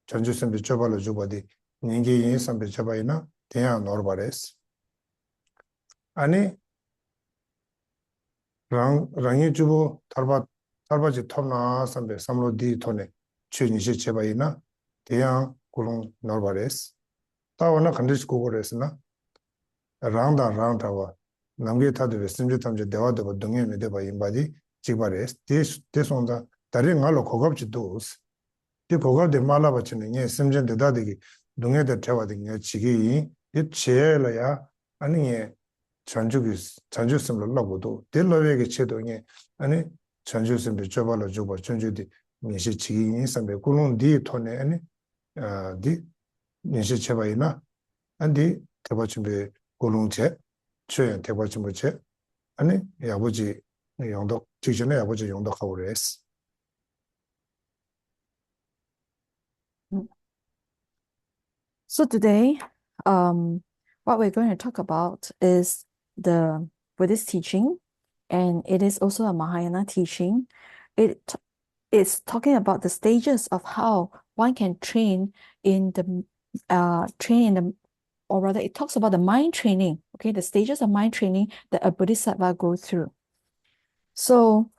[SPEAKER 2] 전주선 비춰발로 주바디 닌게 인선 비춰바이나 대야 넣어버려스. 아니 랑이 주부 탈바지 톱나 선배 삼로 디 토네 최니시 제바이나 대양 고롱 노바레스 타와나 컨디스 고고레스나 랑다와 남게 타데 심지 탐제 대화도 동에 메데바 임바디 지바레스 데송다 다른 알로 고급지 도스 디 고급데 말라바치네 예 심지 대다데기 동에데 대화데 지기 이 제라야 아니 전주스를 넣어도 델러웨게 체도에 아니 전주스를 줘발로 줘봐 전주디 미시 지인이 선배 고론 디 토네 아니 디 미시 쳐바이나 안디 대바침배 고론체 최연 대바침체 아니 아버지 용도 직전에 아버지 용도 하고레스
[SPEAKER 1] So today, what we're going to talk about is the Buddhist teaching, and it is also a Mahayana teaching. It is talking about the stages of how one can train in the or rather, it talks about the mind training. Okay, the stages of mind training that a Bodhisattva goes through. So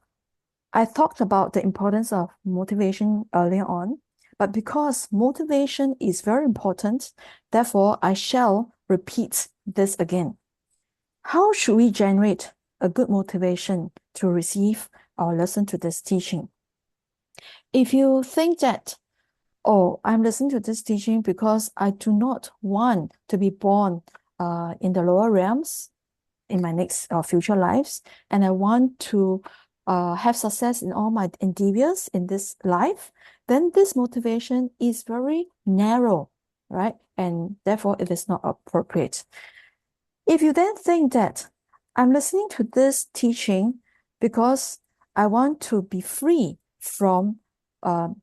[SPEAKER 1] I talked about the importance of motivation earlier on, but because motivation is very important, therefore I shall repeat this again. How should we generate a good motivation to receive or listen to this teaching? If you think that, oh, I'm listening to this teaching because I do not want to be born in the lower realms in my next future lives, and I want to have success in all my endeavors in this life, then this motivation is very narrow, right? And therefore it is not appropriate. If you then think that I'm listening to this teaching because I want to be free from the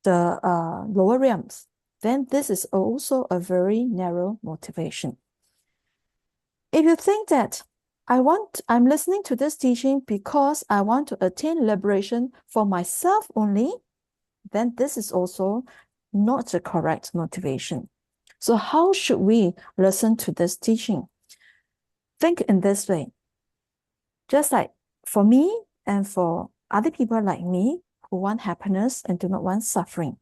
[SPEAKER 1] lower realms, then this is also a very narrow motivation. If you think that I'm listening to this teaching because I want to attain liberation for myself only, then this is also not the correct motivation. So how should we listen to this teaching? Think in this way. Just like for me and for other people like me who want happiness and do not want suffering.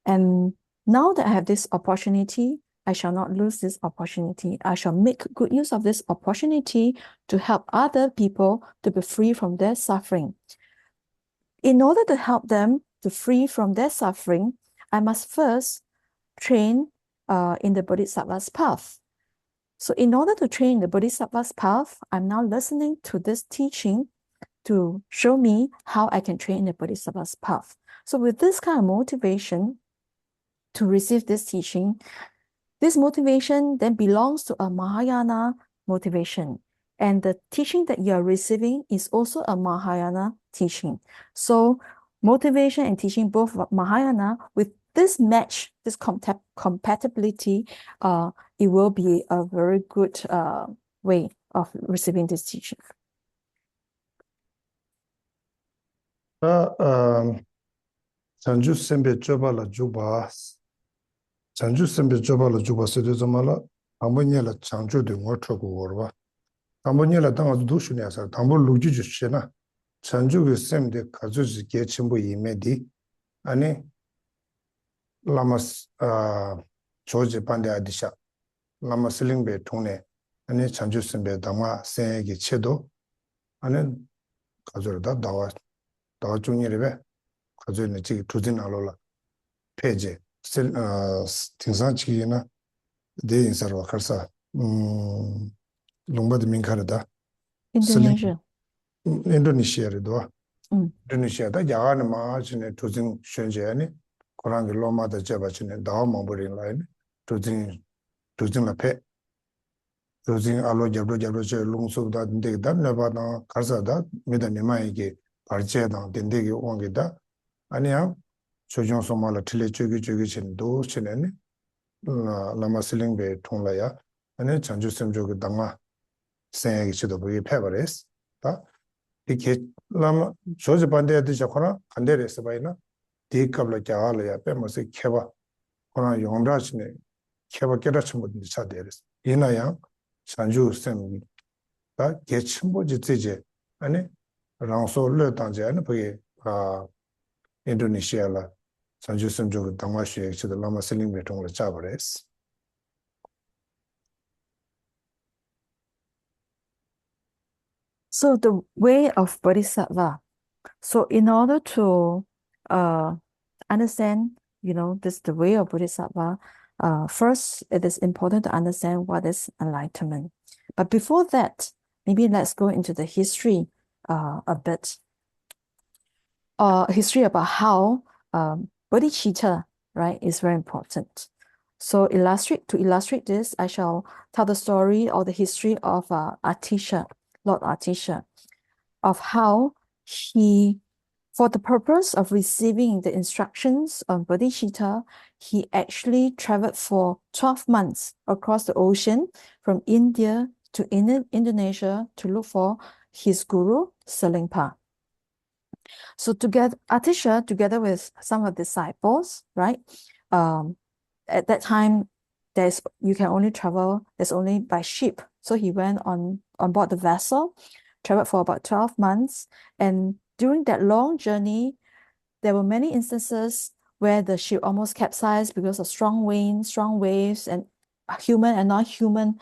[SPEAKER 1] And now that I have this opportunity, I shall not lose this opportunity. I shall make good use of this opportunity to help other people to be free from their suffering. In order to help them to free from their suffering, I must first train in the Bodhisattva's path. So in order to train in the Bodhisattva's path, I'm now listening to this teaching to show me how I can train in the Bodhisattva's path. So with this kind of motivation to receive this teaching, this motivation then belongs to a Mahayana motivation. And the teaching that you are receiving is also a Mahayana teaching. So motivation and teaching both Mahayana, with this match, this compatibility, it will be a very good way of receiving this teaching.
[SPEAKER 2] 전주 sembe jobala juba 전주 sembe jobala juba 세대점ala 아무니라 장주도 못하고 걸어 아무니라 당아도 두슈냐서 담보 루지 주시나 전주의 semde 가주지 개침부 이메디 아니 라마스 조지 반대 아디샤 라마슬링베 통네 아니 전주 sembe 담아 생에게 체도 아니 가주르다 다와 중이래베 가주는 지금 두진 알로라 페이지 등산치기나 대인사로 가서 롱바드 민카르다
[SPEAKER 1] Indonesia.
[SPEAKER 2] 인도네시아에도 인도네시아다 야가는 마치네 두진 현재니 고랑게 로마다 잡아치네 다음버린 라인 두진 라페 조진 알로 잡로 제 롱소다 된데 다 내바나 가서다 메다 미마이게 발제다 된데게 온게다 아니야 조정 소말라 틀레 저기 진도 치네네 라마슬링베 통라야 아니 장주섬 저기 당마 생각이 지도 보이 페버레스 다 이게 라마 조지 반대에 되잖아 반대에서 봐이나 디캅라 자알야 빼면서 켜봐 그러나 용라시네 켜봐 깨닫지 못한 차대레스 이나야 장주섬 다 개침보지 되지 아니 랑소르 당제 아니 그게 아 인도네시아라 장주섬 저기 당마시에 지도 라마슬링베 통라 잡아레스
[SPEAKER 1] So the way of Bodhisattva. So in order to understand, this the way of Bodhisattva, first it is important to understand what is enlightenment. But before that, maybe let's go into the history a bit. History about how bodhicitta, right, is very important. So to illustrate this, I shall tell the story or the history of Atisha, Lord Atisha, of how he, for the purpose of receiving the instructions on bodhicitta, he actually traveled for 12 months across the ocean from India to Indonesia to look for his guru, Selingpa. So Atisha, together with some of the disciples, right? At that time, you can only travel, there's only by ship. So he went on board the vessel, traveled for about 12 months. And during that long journey, there were many instances where the ship almost capsized because of strong winds, strong waves, and human and non-human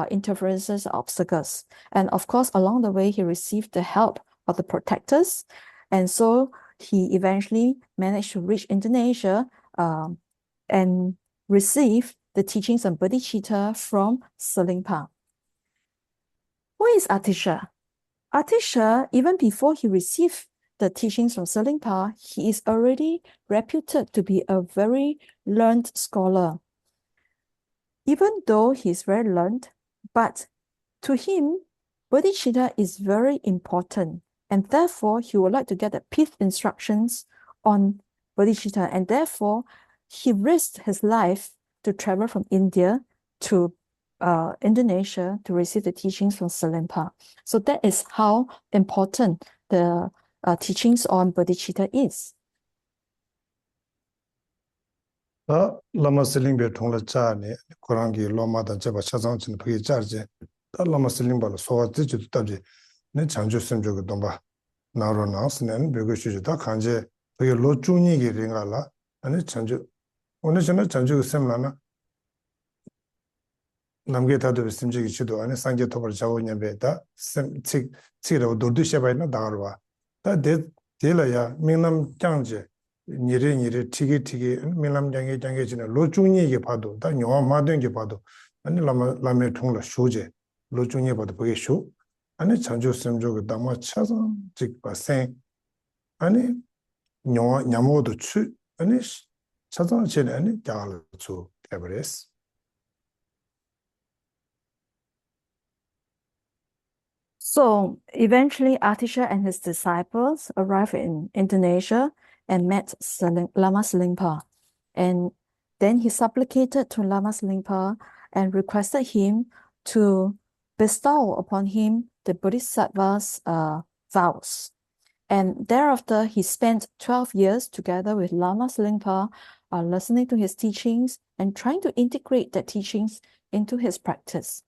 [SPEAKER 1] interferences, obstacles. And of course, along the way, he received the help of the protectors. And so he eventually managed to reach Indonesia and receive the teachings on bodhicitta from Selingpa. Who is Atisha? Atisha, even before he received the teachings from Selingpa, he is already reputed to be a very learned scholar. Even though he is very learned, but to him, bodhicitta is very important, and therefore he would like to get the pith instructions on bodhicitta, and therefore he risked his life to travel from India to Indonesia to receive the teachings from Selingpa. So that is how important the teachings on bodhicitta is.
[SPEAKER 2] lama siling be thong la cha ne korang gi loma da jaba cha jang chin phe cha je ta lama siling ba so wa ji ju ta je ne chang ju sim ju go ba na ro na s ne be go shu ju ta khan je phe lo chu ni gi ring la ane chang ju one chen chang ju sim la na nam ge ta do sim ji gi chi do ane sang ge to bar cha wo nya be ta sim chi ro do du she ba na da ro wa ta de la ya ming nam chang je 니레 티기 밀람장에 장게지는 로중이게 봐도 다 영화 마든게 봐도 아니 라메 통라 쇼제 로중이 봐도 보게 쇼 아니 장조섬 저거 담아 차서 직바생 아니 영화 냐모도 추 아니 차서 전에 아니 자르초 에버레스
[SPEAKER 1] So eventually, Atisha and his disciples arrived in Indonesia and met Lama Selingpa. And then he supplicated to Lama Selingpa and requested him to bestow upon him the Bodhisattva's vows. And thereafter, he spent 12 years together with Lama Selingpa, listening to his teachings and trying to integrate the teachings into his practice.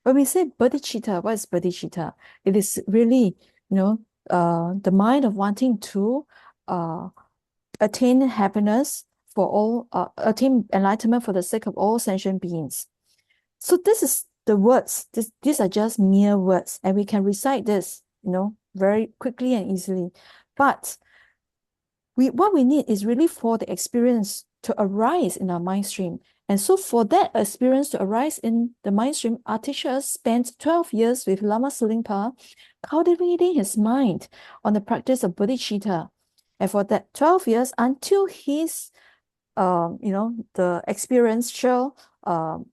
[SPEAKER 1] When we say bodhicitta, what is bodhicitta? It is really, the mind of wanting to attain happiness for all, attain enlightenment for the sake of all sentient beings. So this is the words. These are just mere words, and we can recite this, very quickly and easily. But what we need is really for the experience to arise in our mind stream. And so for that experience to arise in the mind stream, Atisha spent 12 years with Lama Selingpa cultivating his mind on the practice of bodhicitta. And for that 12 years, until his, the experiential, until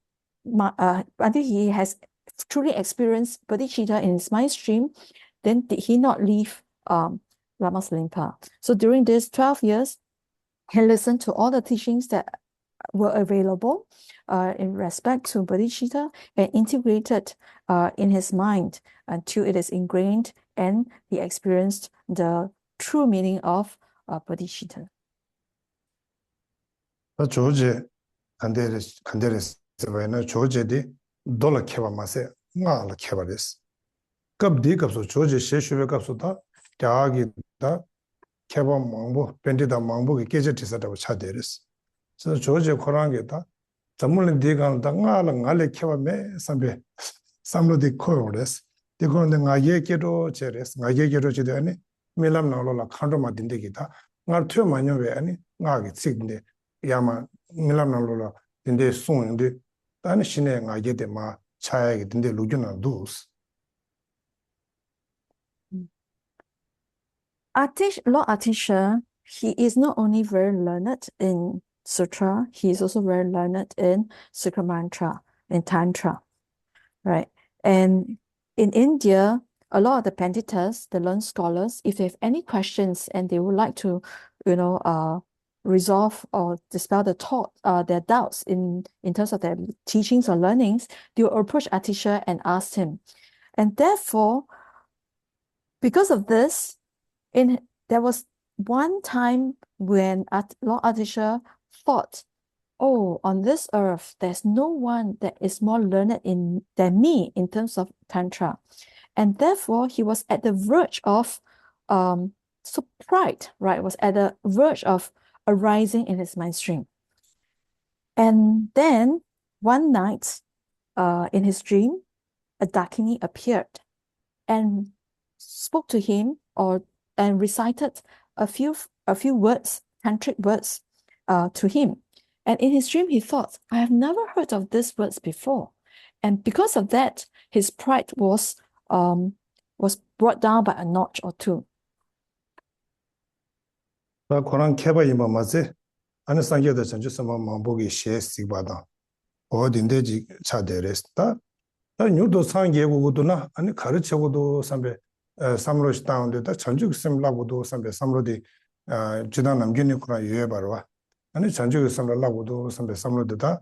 [SPEAKER 1] he has truly experienced bodhicitta in his mind stream, then did he not leave Lama Salimpa? So during these 12 years, he listened to all the teachings that were available in respect to bodhicitta and integrated in his mind until it is ingrained and he experienced the true meaning of bodhicitta.
[SPEAKER 2] 조제 간데레스 세바이나 조제디 돌아 케바 마세 나라 케바레스 갑디 갑소 조제 셰슈베 갑소다 자기다 케바 망보 벤디다 망보게 깨제티사다고 차데레스 그래서 조제 코랑게다 전문은 디간다 나래 케바메 삼베 삼로디 코레스 디고는데 나 얘기로 제레스 나 얘기로 제데니 밀람 나올라 칸도마 딘데기다 나 튀어마녀베 아니 나게 찍는데 야마 밀람나로라 딘데 송인데 다니 신에 나게데 마 차야게 딘데 루주나 두스
[SPEAKER 1] Lord Atisha, he is not only very learned in sutra, he is also very learned in Sukramantra, in Tantra, right? And in India, a lot of the Panditas, the learned scholars, if they have any questions and they would like to, resolve or dispel their doubts in terms of their teachings or learnings, they will approach Atisha and ask him. And therefore, because of this, there was one time when Lord Atisha thought, oh, on this earth, there's no one that is more learned than me in terms of Tantra. And therefore, he was at the verge of pride, right? Was at the verge of arising in his mind stream. And then one night, in his dream, a Dakini appeared and spoke to him and recited a few words, tantric words, to him. And in his dream, he thought, I have never heard of these words before. And because of that, his pride was brought down by a notch or two.
[SPEAKER 2] 나 코랑 케바 이마 마세 아니 상게다 전주스마 망보기 셰스티바다 어딘데지 차데레스다 나 뉴도 상게고도나 아니 가르쳐고도 삼베 삼로시 다운데다 전주스임라고도 삼베 삼로디 지난 남견이 쿠라 유에바로와 아니 전주스임라고도 삼베 삼로데다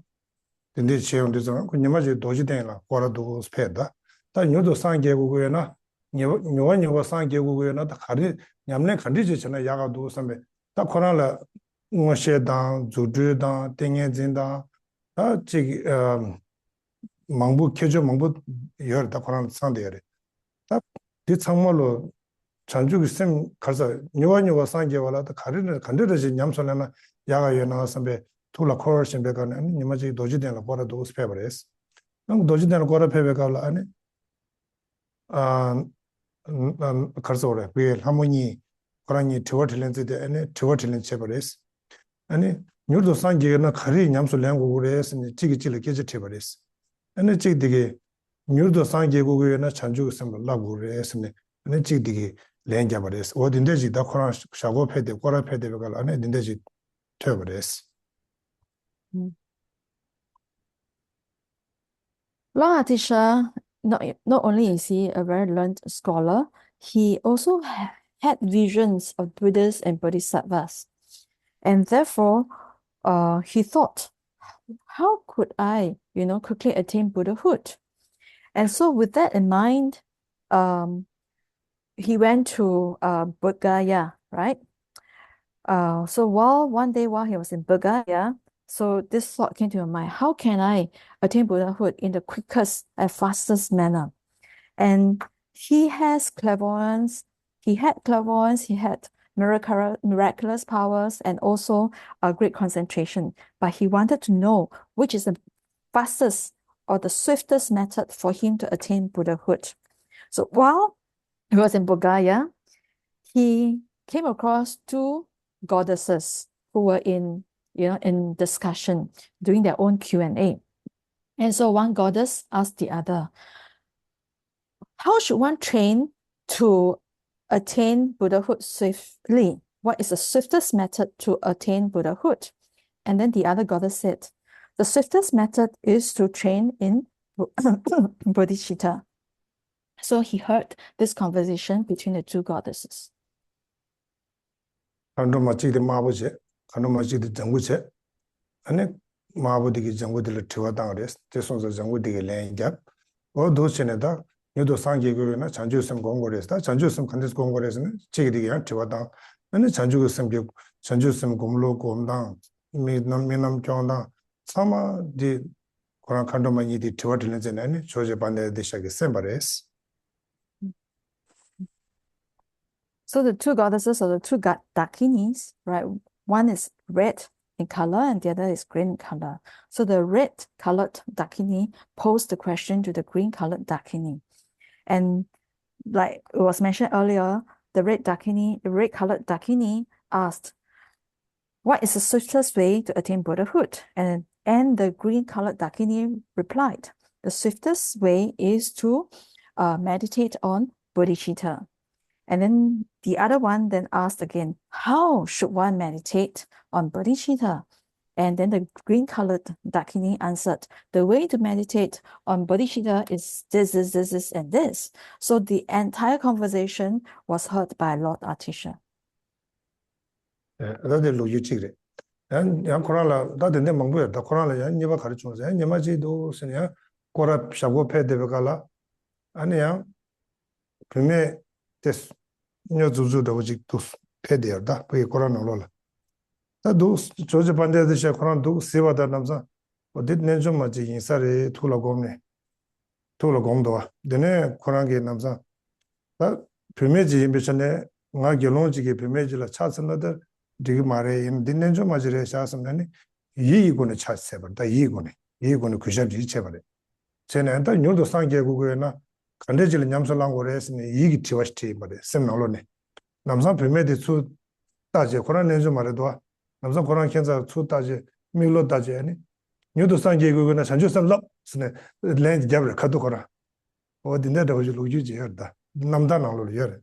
[SPEAKER 2] 딘데 체온데서 그녀마지 도지된라 고라도 스페다 다 뉴도 상게고고에나 뇨와 상게고고에나 다 가리 냠네 간디지잖아 야가도 삼베 다 코나라 응어셰당 주주당 땡예진당 다 지기 망부 켜줘 망부 열다 코나 상대열에 다 뒤창말로 전주기 쌤 가서 뇨와 상계와라도 가리는 간데르지 냠선에나 야가여 나와서베 툴라 코르신 베가는 니마지 도지된라 보라도 스페버레스 능 도지된라 코라 페베가라 아니 가서래 그 하모니 그러니 트워틀렌즈데 아니 트워틀렌 체버레스 아니 뉴도 상계나 가리 냠소 랭고레스니 지기질을 깨져버레스 아니 지기되게 뉴도 상계고고나 찬주스면 라고레스니 아니 지기되게 랭자버레스 어딘데지 다 코나 샤고 페데 코라 페데가 아니 딘데지 트버레스
[SPEAKER 1] Lord Atisha, not only is he a very learned scholar, he also had visions of Buddhas and Bodhisattvas. And therefore, he thought, how could I, quickly attain Buddhahood? And so with that in mind, he went to Bodh Gaya, right? So one day while he was in Bodh Gaya, so this thought came to my mind, how can I attain Buddhahood in the quickest and fastest manner? And he had clairvoyance, he had miraculous powers and also a great concentration. But he wanted to know which is the fastest or the swiftest method for him to attain Buddhahood. So while he was in Bodh Gaya, he came across two goddesses who were in discussion, doing their own Q&A. And so one goddess asked the other, how should one train to attain Buddhahood swiftly? What is the swiftest method to attain Buddhahood? And then the other goddess said, the swiftest method is to train in Bodhicitta. So he heard this conversation between the two goddesses.
[SPEAKER 2] Kando machidi mabuche, kando machidi janguche, ane mabudigi jangudili tiwa tangres, tesonza jangudigi len gyab. O do chene da, nyudo sangi goyo na chanju sem gongores da, chanju sem kandis gongores ne, chigidigi ya tiwa tang. Ane chanju sem gomlo gomdang, minam kyongdang, sama di Koran kando manyi di tiwa tilinze ne, choje bande di shagi sembares.
[SPEAKER 1] So the two goddesses are the two dakinis, right? One is red in color and the other is green in color. So the red colored dakini posed the question to the green colored dakini. And like it was mentioned earlier, the red colored dakini asked, what is the swiftest way to attain Buddhahood? And the green colored dakini replied, the swiftest way is to meditate on bodhicitta. And then the other one then asked again, how should one meditate on bodhicitta? And then the green-colored dakini answered, the way to meditate on bodhicitta is this, and this. So the entire conversation was heard by Lord Atisha.
[SPEAKER 2] That's the logic. And young Korala, that in the Mangu, the Korala, and never cartoons, and Yamaji do senior, Kora Shago Pe de Vegala, and young Prime Tes Nyozuzu, the Wajik to Pedia, that way Korana Lola. That those George Pande the Shakoran do Siva da Namza, or did Nenjo Maji in Sari Tula Gomne, Tula Gomdoa, the Ne Korangi Namza. That Primeji in Bichane, Nagelonji, Primeji la Chats another. Digmare in Dinenjo Majere Shasam, ye gonna chat sever, the ye gonna cushion each ever. Senata knew the Sange Gugana, Candegil Yamsalang or S in the Yig Tiwasti, but Seminolone. Namsan permitted to Taje, Koran Nenjo Maradua, Namsan Koran Kenza, two Taje, Milo Tajani. Knew the Sange Gugana, and just a lop, land Gabra Katukora. Or the net of Luigi Herda, Namdan Luriere.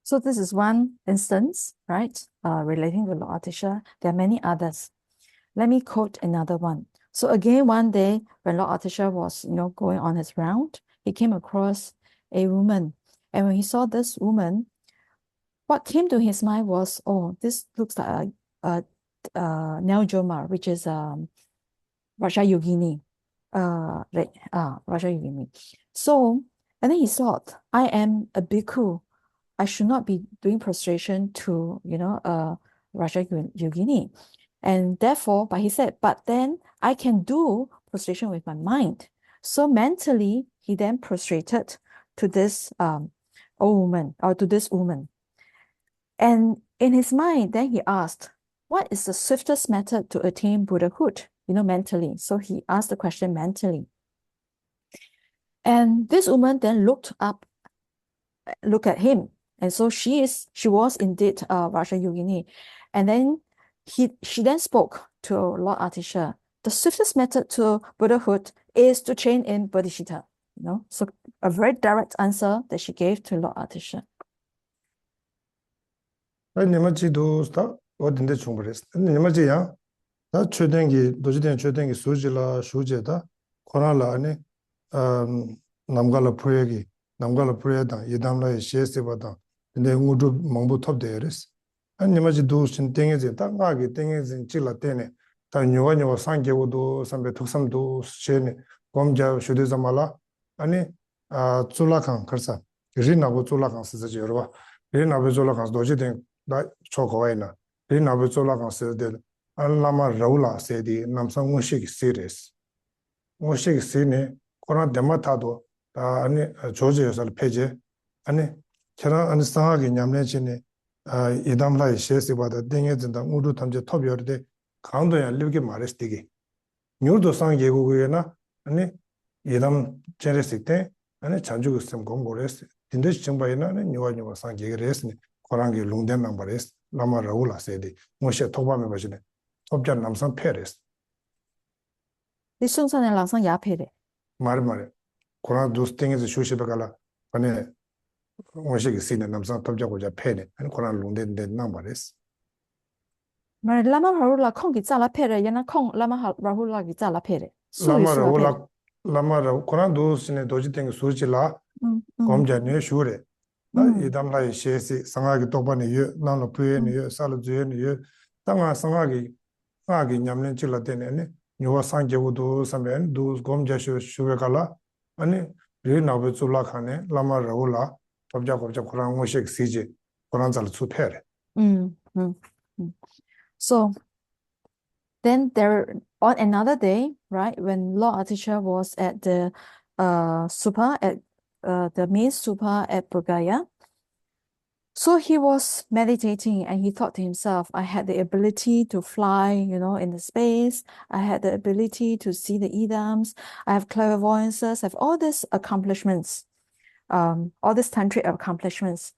[SPEAKER 1] So this is one instance, right, relating to Lord Atisha. There are many others. Let me quote another one. So again, one day when Lord Atisha was, going on his round, he came across a woman. And when he saw this woman, what came to his mind was, oh, this looks like a Neljoma, which is Raja Yogini. Raja Yogini. So, and then he thought, I am a bhikkhu. I should not be doing prostration to, Raja Yogini. And therefore, but he said, but then I can do prostration with my mind. So mentally, he then prostrated to this old woman, or to this woman. And in his mind, then he asked, what is the swiftest method to attain Buddhahood? Mentally. So he asked the question mentally. And this woman then looked at him. And so she was indeed Raja Yogini. And then she then spoke to Lord Atisha. The swiftest method to Buddhahood is to train in bodhicitta. So a very direct answer that she gave to Lord Atisha.
[SPEAKER 2] Nimachi do sta, or the Chumbres. Nimachi ya, that Chudengi, Dojiden Chudengi Sujila, Shujeta, Korala, Namgala Puyagi, Namgala Puyada, Yidamla, Shesivada, and then Udu Mambu top there's. And Nimachi do some things in Tangagi, things in Chilatene, Tanyuan or Sanke Udo, some took some do Shene, Gomja, Shudizamala, and Tsulakan, Kersa, Rina Tulakan, says Jerva, Rina Bezolakan, Dojiden. Chokoina, Rina Vizolakan said that Alama Raula said the Namsang Mushik series. Mushik Sine, Kona Dematado, Georgia Page, and Kera and Sahagi Yamnechine, Idamla Shesi, but the thing is in the Udu Tamja Tobior de Kando and Livgi Maristigi. Nudo Sang Yeguena, and Idam Cheresite, and a Chanju Sam Gongores, in this Chimbaina, and New Sang Yeres. Korangi Lungden numbers, Lama Raula said, Moshe Tobame Vajine, Tobjan Namsan Paris.
[SPEAKER 1] This song and Langsang Yapede.
[SPEAKER 2] Marmare, Koran those things is Shushibagala, Pane, Moshe is seen and Namsan Tobja Penny, and Koran Lungden numbers.
[SPEAKER 1] Mari lama Rahula kong ki tsala pere yana kong lama Rahula ki tsala pere. Su yu
[SPEAKER 2] lama
[SPEAKER 1] su la pere.
[SPEAKER 2] rahula lama rahu koran do sine doji tengi suji la
[SPEAKER 1] Mm, mm,
[SPEAKER 2] gomja ne shure na
[SPEAKER 1] mm,
[SPEAKER 2] idam la shesi sanga gi toba ne yu nang lo puye ne
[SPEAKER 1] mm,
[SPEAKER 2] yu sala zuye ne yu tanga sanga gi nyamlen chila tene ne nyuwa sangye wu do sambe ne do gomja shuwe kala ane ri nabe zula khane lama rahula tobja gomja koran ngoshek siji koran zala tsu pere
[SPEAKER 1] mm, mm, mm. So then there on another day, right, when Lord Atisha was at the supa at the main supa at Bodhgaya, so he was meditating and he thought to himself, I had the ability to fly, in the space. I had the ability to see the Idams. I have clairvoyances, I have all these accomplishments, all these tantric accomplishments.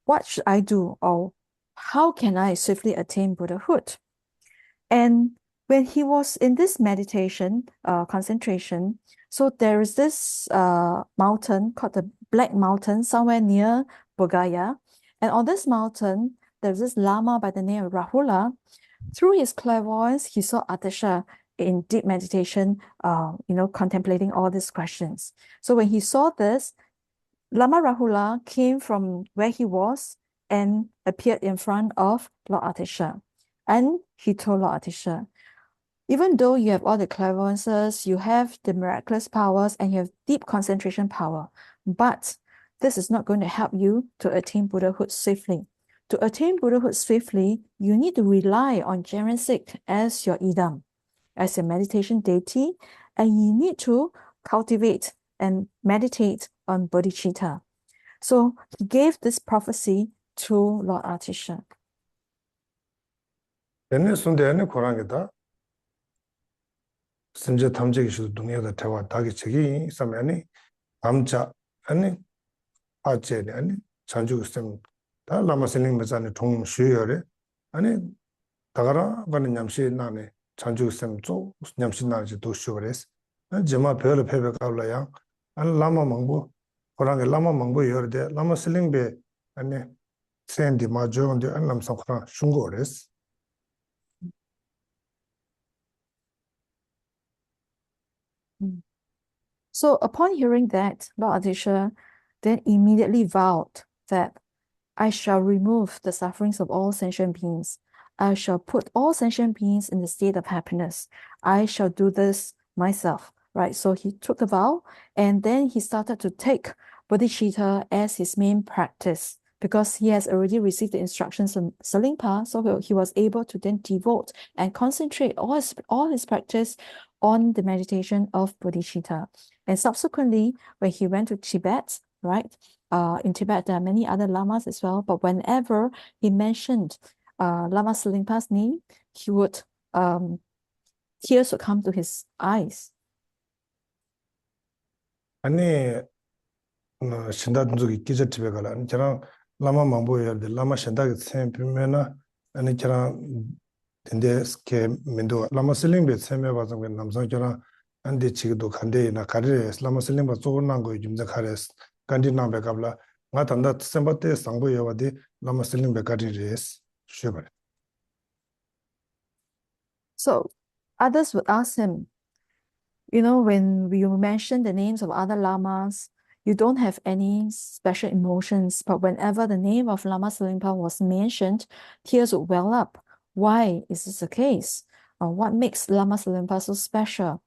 [SPEAKER 1] What should I do? Or how can I swiftly attain Buddhahood? And when he was in this meditation, concentration, so there is this mountain called the Black Mountain somewhere near Bodhgaya. And on this mountain, there's this Lama by the name of Rahula. Through his clairvoyance, he saw Atisha in deep meditation, contemplating all these questions. So when he saw this, Lama Rahula came from where he was and appeared in front of Lord Atisha. And he told Lord Atisha, even though you have all the clairvoyances, you have the miraculous powers, and you have deep concentration power, but this is not going to help you to attain Buddhahood swiftly. To attain Buddhahood swiftly, you need to rely on Jeransik as your idam, as your meditation deity, and you need to cultivate and meditate on bodhicitta. So he gave this prophecy to Lord Atisha.
[SPEAKER 2] ene sunde ene koran 심지어 탐지기 시도 동의하다 대화 다기 책이 있으면 감자 아니 아제네 아니 전주 쌤 다 라마슬링 메자네 동 쉬어래 아니 다가라 가는 냠시 나네 전주 쌤조 냠시 나지 도 쉬어래스 제마 별을 패배 가블라야 안 라마 망보 고랑게 라마 망보 여르데 라마슬링 베 아니 샌디 마조인데 안 람상 코라 슝고레스
[SPEAKER 1] Mm. So upon hearing that, Lord Adisha then immediately vowed that I shall remove the sufferings of all sentient beings. I shall put all sentient beings in the state of happiness. I shall do this myself, right? So he took the vow and then he started to take bodhicitta as his main practice because he has already received the instructions from Salimpa. So he was able to then devote and concentrate all his practice on the meditation of bodhicitta. And subsequently, when he went to Tibet, right? In Tibet, there are many other lamas as well, but whenever he mentioned Lama Salimpa's name, he would tears would come to his eyes.
[SPEAKER 2] 아니 신다 준족이 기저 집에 가라 저랑 라마 망보여야 돼 라마 신다게 셈피면은 아니 저랑 근데 스케 민도 라마 슬링베 셈에 봐서 그 남성 저랑 안데 지기도 간데나 가르레 라마 슬링바 조그난 거 좀자 가레스 간디나 베갑라 nga tanda sembate sangbo yawadi lama siling bekari res shubare.
[SPEAKER 1] So others would ask him, when you mention the names of other lamas, you don't have any special emotions, but whenever the name of Lama Salimpa was mentioned, tears would well up. Why is this the case? What makes Lama Salimpa so special?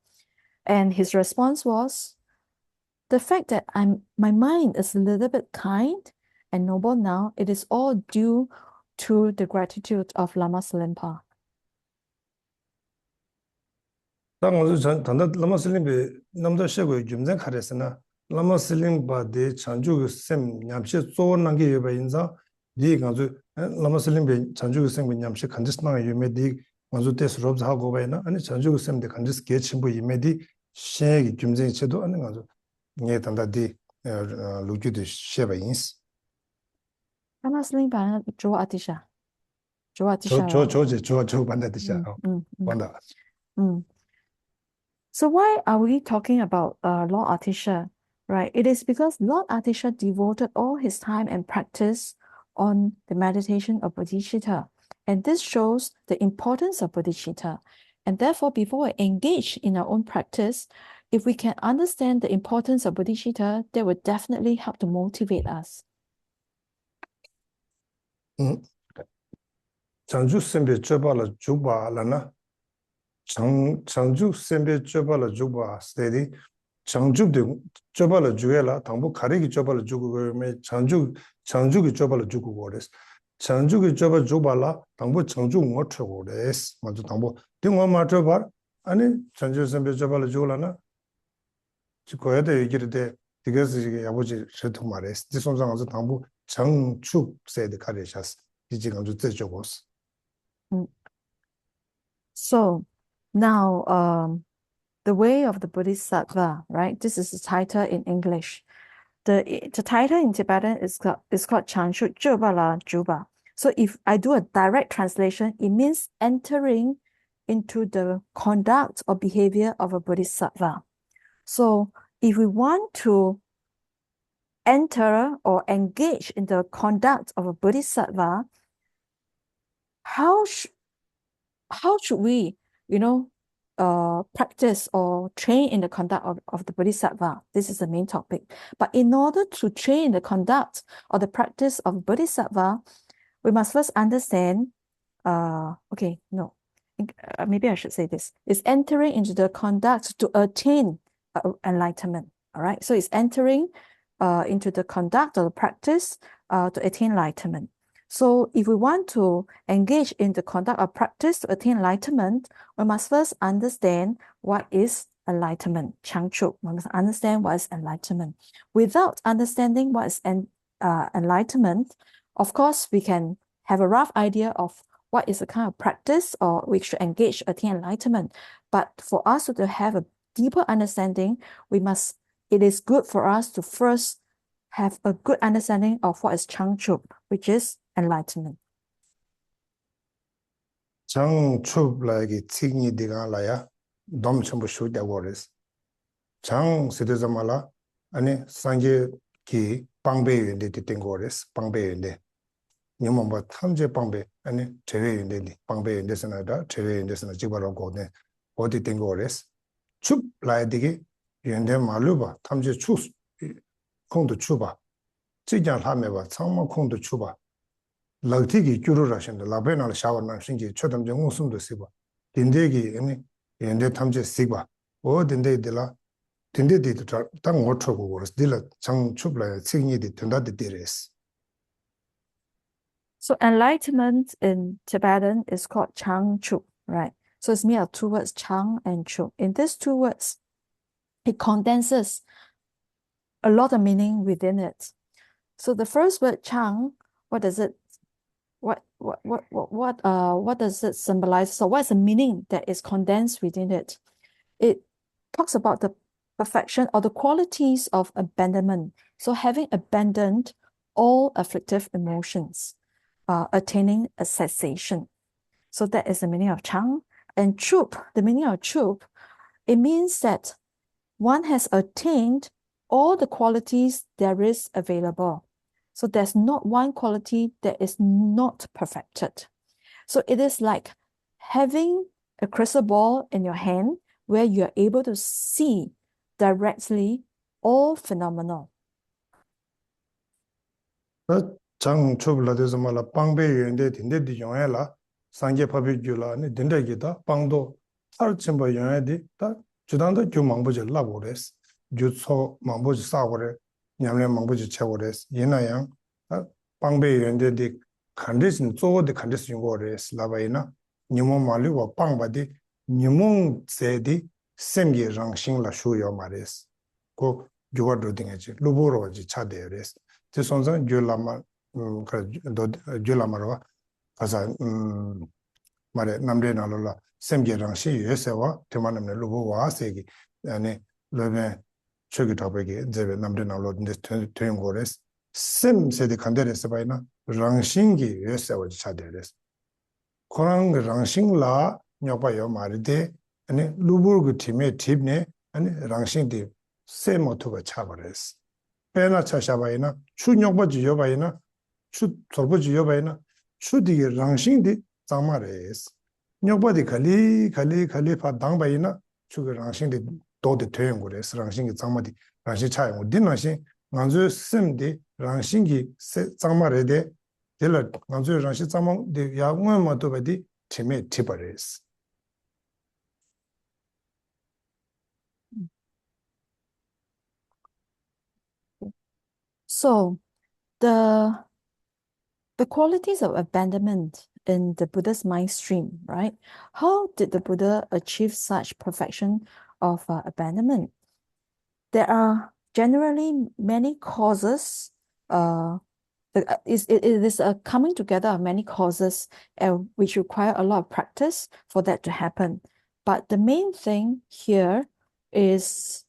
[SPEAKER 1] And his response was, the fact that my mind is a little bit kind and noble now, it is all due to the gratitude of Lama Salimpa.
[SPEAKER 2] 당어서 전 단다 라마 슬링베 남도 쉐고 좀자 가레스나 라마 슬링바 데 chanju 셈 냠시 조난 게 여바 인자 디 가주 라마 슬링베 chanju 셈 냠시 컨디스나 유메디 가주 테스 롭즈 하고 바이나 아니 chanju 셈데 컨디스 게 침부 이메디 쉐기 좀제 체도 아니 가주 네 단다 디 루기도 쉐바 인스
[SPEAKER 1] Lama Salimpa Joa Atisha. Joa Atisha.
[SPEAKER 2] 저 반다 디샤 반다
[SPEAKER 1] So why are we talking about Lord Atisha, right? It is because Lord Atisha devoted all his time and practice on the meditation of bodhicitta. And this shows the importance of bodhicitta. And therefore, before we engage in our own practice, if we can understand the importance of bodhicitta, that would definitely help to motivate us.
[SPEAKER 2] 장주 sembe chobala juba lana 장주 sembe chobala juba steady 장주 de chobala juela 당부 가리기 chobala ju고 me 장주기 chobala ju고 거레스 장주기 chobala ju발라 당부 장주 못쳐 거레스 먼저 당부 등원 맞춰 봐 아니 장주 sembe chobala ju라나 지고야 돼 얘기를 돼 이게 아버지 세통 말했어 지송상에서 당부 장축 세드 가르샤스 이지금 좀 떼줘고스.
[SPEAKER 1] So now, the way of the Bodhisattva, right? This is the title in English. The title in Tibetan is called Chanshu Jubala Juba. So if I do a direct translation, it means entering into the conduct or behavior of a Bodhisattva. So if we want to enter or engage in the conduct of a Bodhisattva, how should we, practice or train in the conduct of the Bodhisattva? This is the main topic. But in order to train in the conduct or the practice of Bodhisattva, we must first understand, maybe I should say this, is entering into the conduct to attain enlightenment, all right? So it's entering into the conduct or the practice to attain enlightenment. So if we want to engage in the conduct of practice to attain enlightenment, we must first understand what is enlightenment, Changchuk. We must understand what is enlightenment. Without understanding what is enlightenment, of course, we can have a rough idea of what is the kind of practice or we should engage to attain enlightenment. But for us to have a deeper understanding, it is good for us to first have a good understanding of what is Changchuk, which is enlightenment.
[SPEAKER 2] 장축 라기 칭이 디가라야 돔 전부 쇼다 워레스 장 세대자말라 아니 상제 기 방배인데 됐던 거레스 방배인데 님뭐 탐제 방배 아니 제외인데 방배인데서나다 제외인데서나 지바로 거네 어디 된 거레스 축 라이디기 연대 말루바 탐제 축空的 추바 지장 하면봐 상마空的 추바 락티기 규르라신데 라베날 샤워나 신기 초담정 웃음도 쓰고 딘데기 아니 연대 탐제 쓰고 딘데들라 딘데디 땅 못하고 그래서 딜라 장축라 칭이디 된다데 데레스.
[SPEAKER 1] So enlightenment in Tibetan is called Changchuk, right? So it's made of two words, Chang and Chuk. In these two words, it condenses a lot of meaning within it. So the first word Chang, what does it symbolize? So what is the meaning that is condensed within it? It talks about the perfection or the qualities of abandonment. So having abandoned all afflictive emotions, attaining a cessation. So that is the meaning of Chang. And Chup, the meaning of Chup, it means that one has attained all the qualities there is available. So there's not one quality that is not perfected. So it is like having a crystal ball in your hand where you're able to see directly all phenomena.
[SPEAKER 2] 장축라데서 말라 방배연데 딘데디 용해라 상계 법이규라 네 딘데기다 방도 살침바 용해디 다 주단도 교망보지 라고레스 주소 망보지 사고레 냠냠 망보지 채고레스 예나양 방배연데디 컨디션 쪼어디 컨디션 고레스 라바이나 니모 말리와 방바디 니몽 세디 셈게 장싱라 쇼요 마레스 고 주거도 등에지 루보로지 차데레스 지선상 줄라마 줄라마로 가서 말에 남대나로라 셈게랑시 예세와 대만남네 루보와 세기 아니 러베 저기 답에게 제베 남대나로 된 거레스 셈세디 간데레스 바이나 랑싱기 예세와 차데레스 코랑 랑싱라 녀바요 말이데 아니 루보르그 팀의 팁네 아니 랑싱디 셈모토가 차버레스 페나 차샤바이나 추녀바지 여바이나 추 돌보지 여바이나 추디 랑싱디 장마레스 녀버디 칼리 파 당바이나 추가 랑신데 도데 퇴용고레스 랑신기 장마디 랑신 차용 딘랑신 간주 심디 랑신기 장마레데 델라 간주 랑신 장마데 야원마도 바디 체메 티바레스
[SPEAKER 1] So the qualities of abandonment in the Buddha's mind stream, right? How did the Buddha achieve such perfection of abandonment? There are generally many causes. It is a coming together of many causes which require a lot of practice for that to happen. But the main thing here is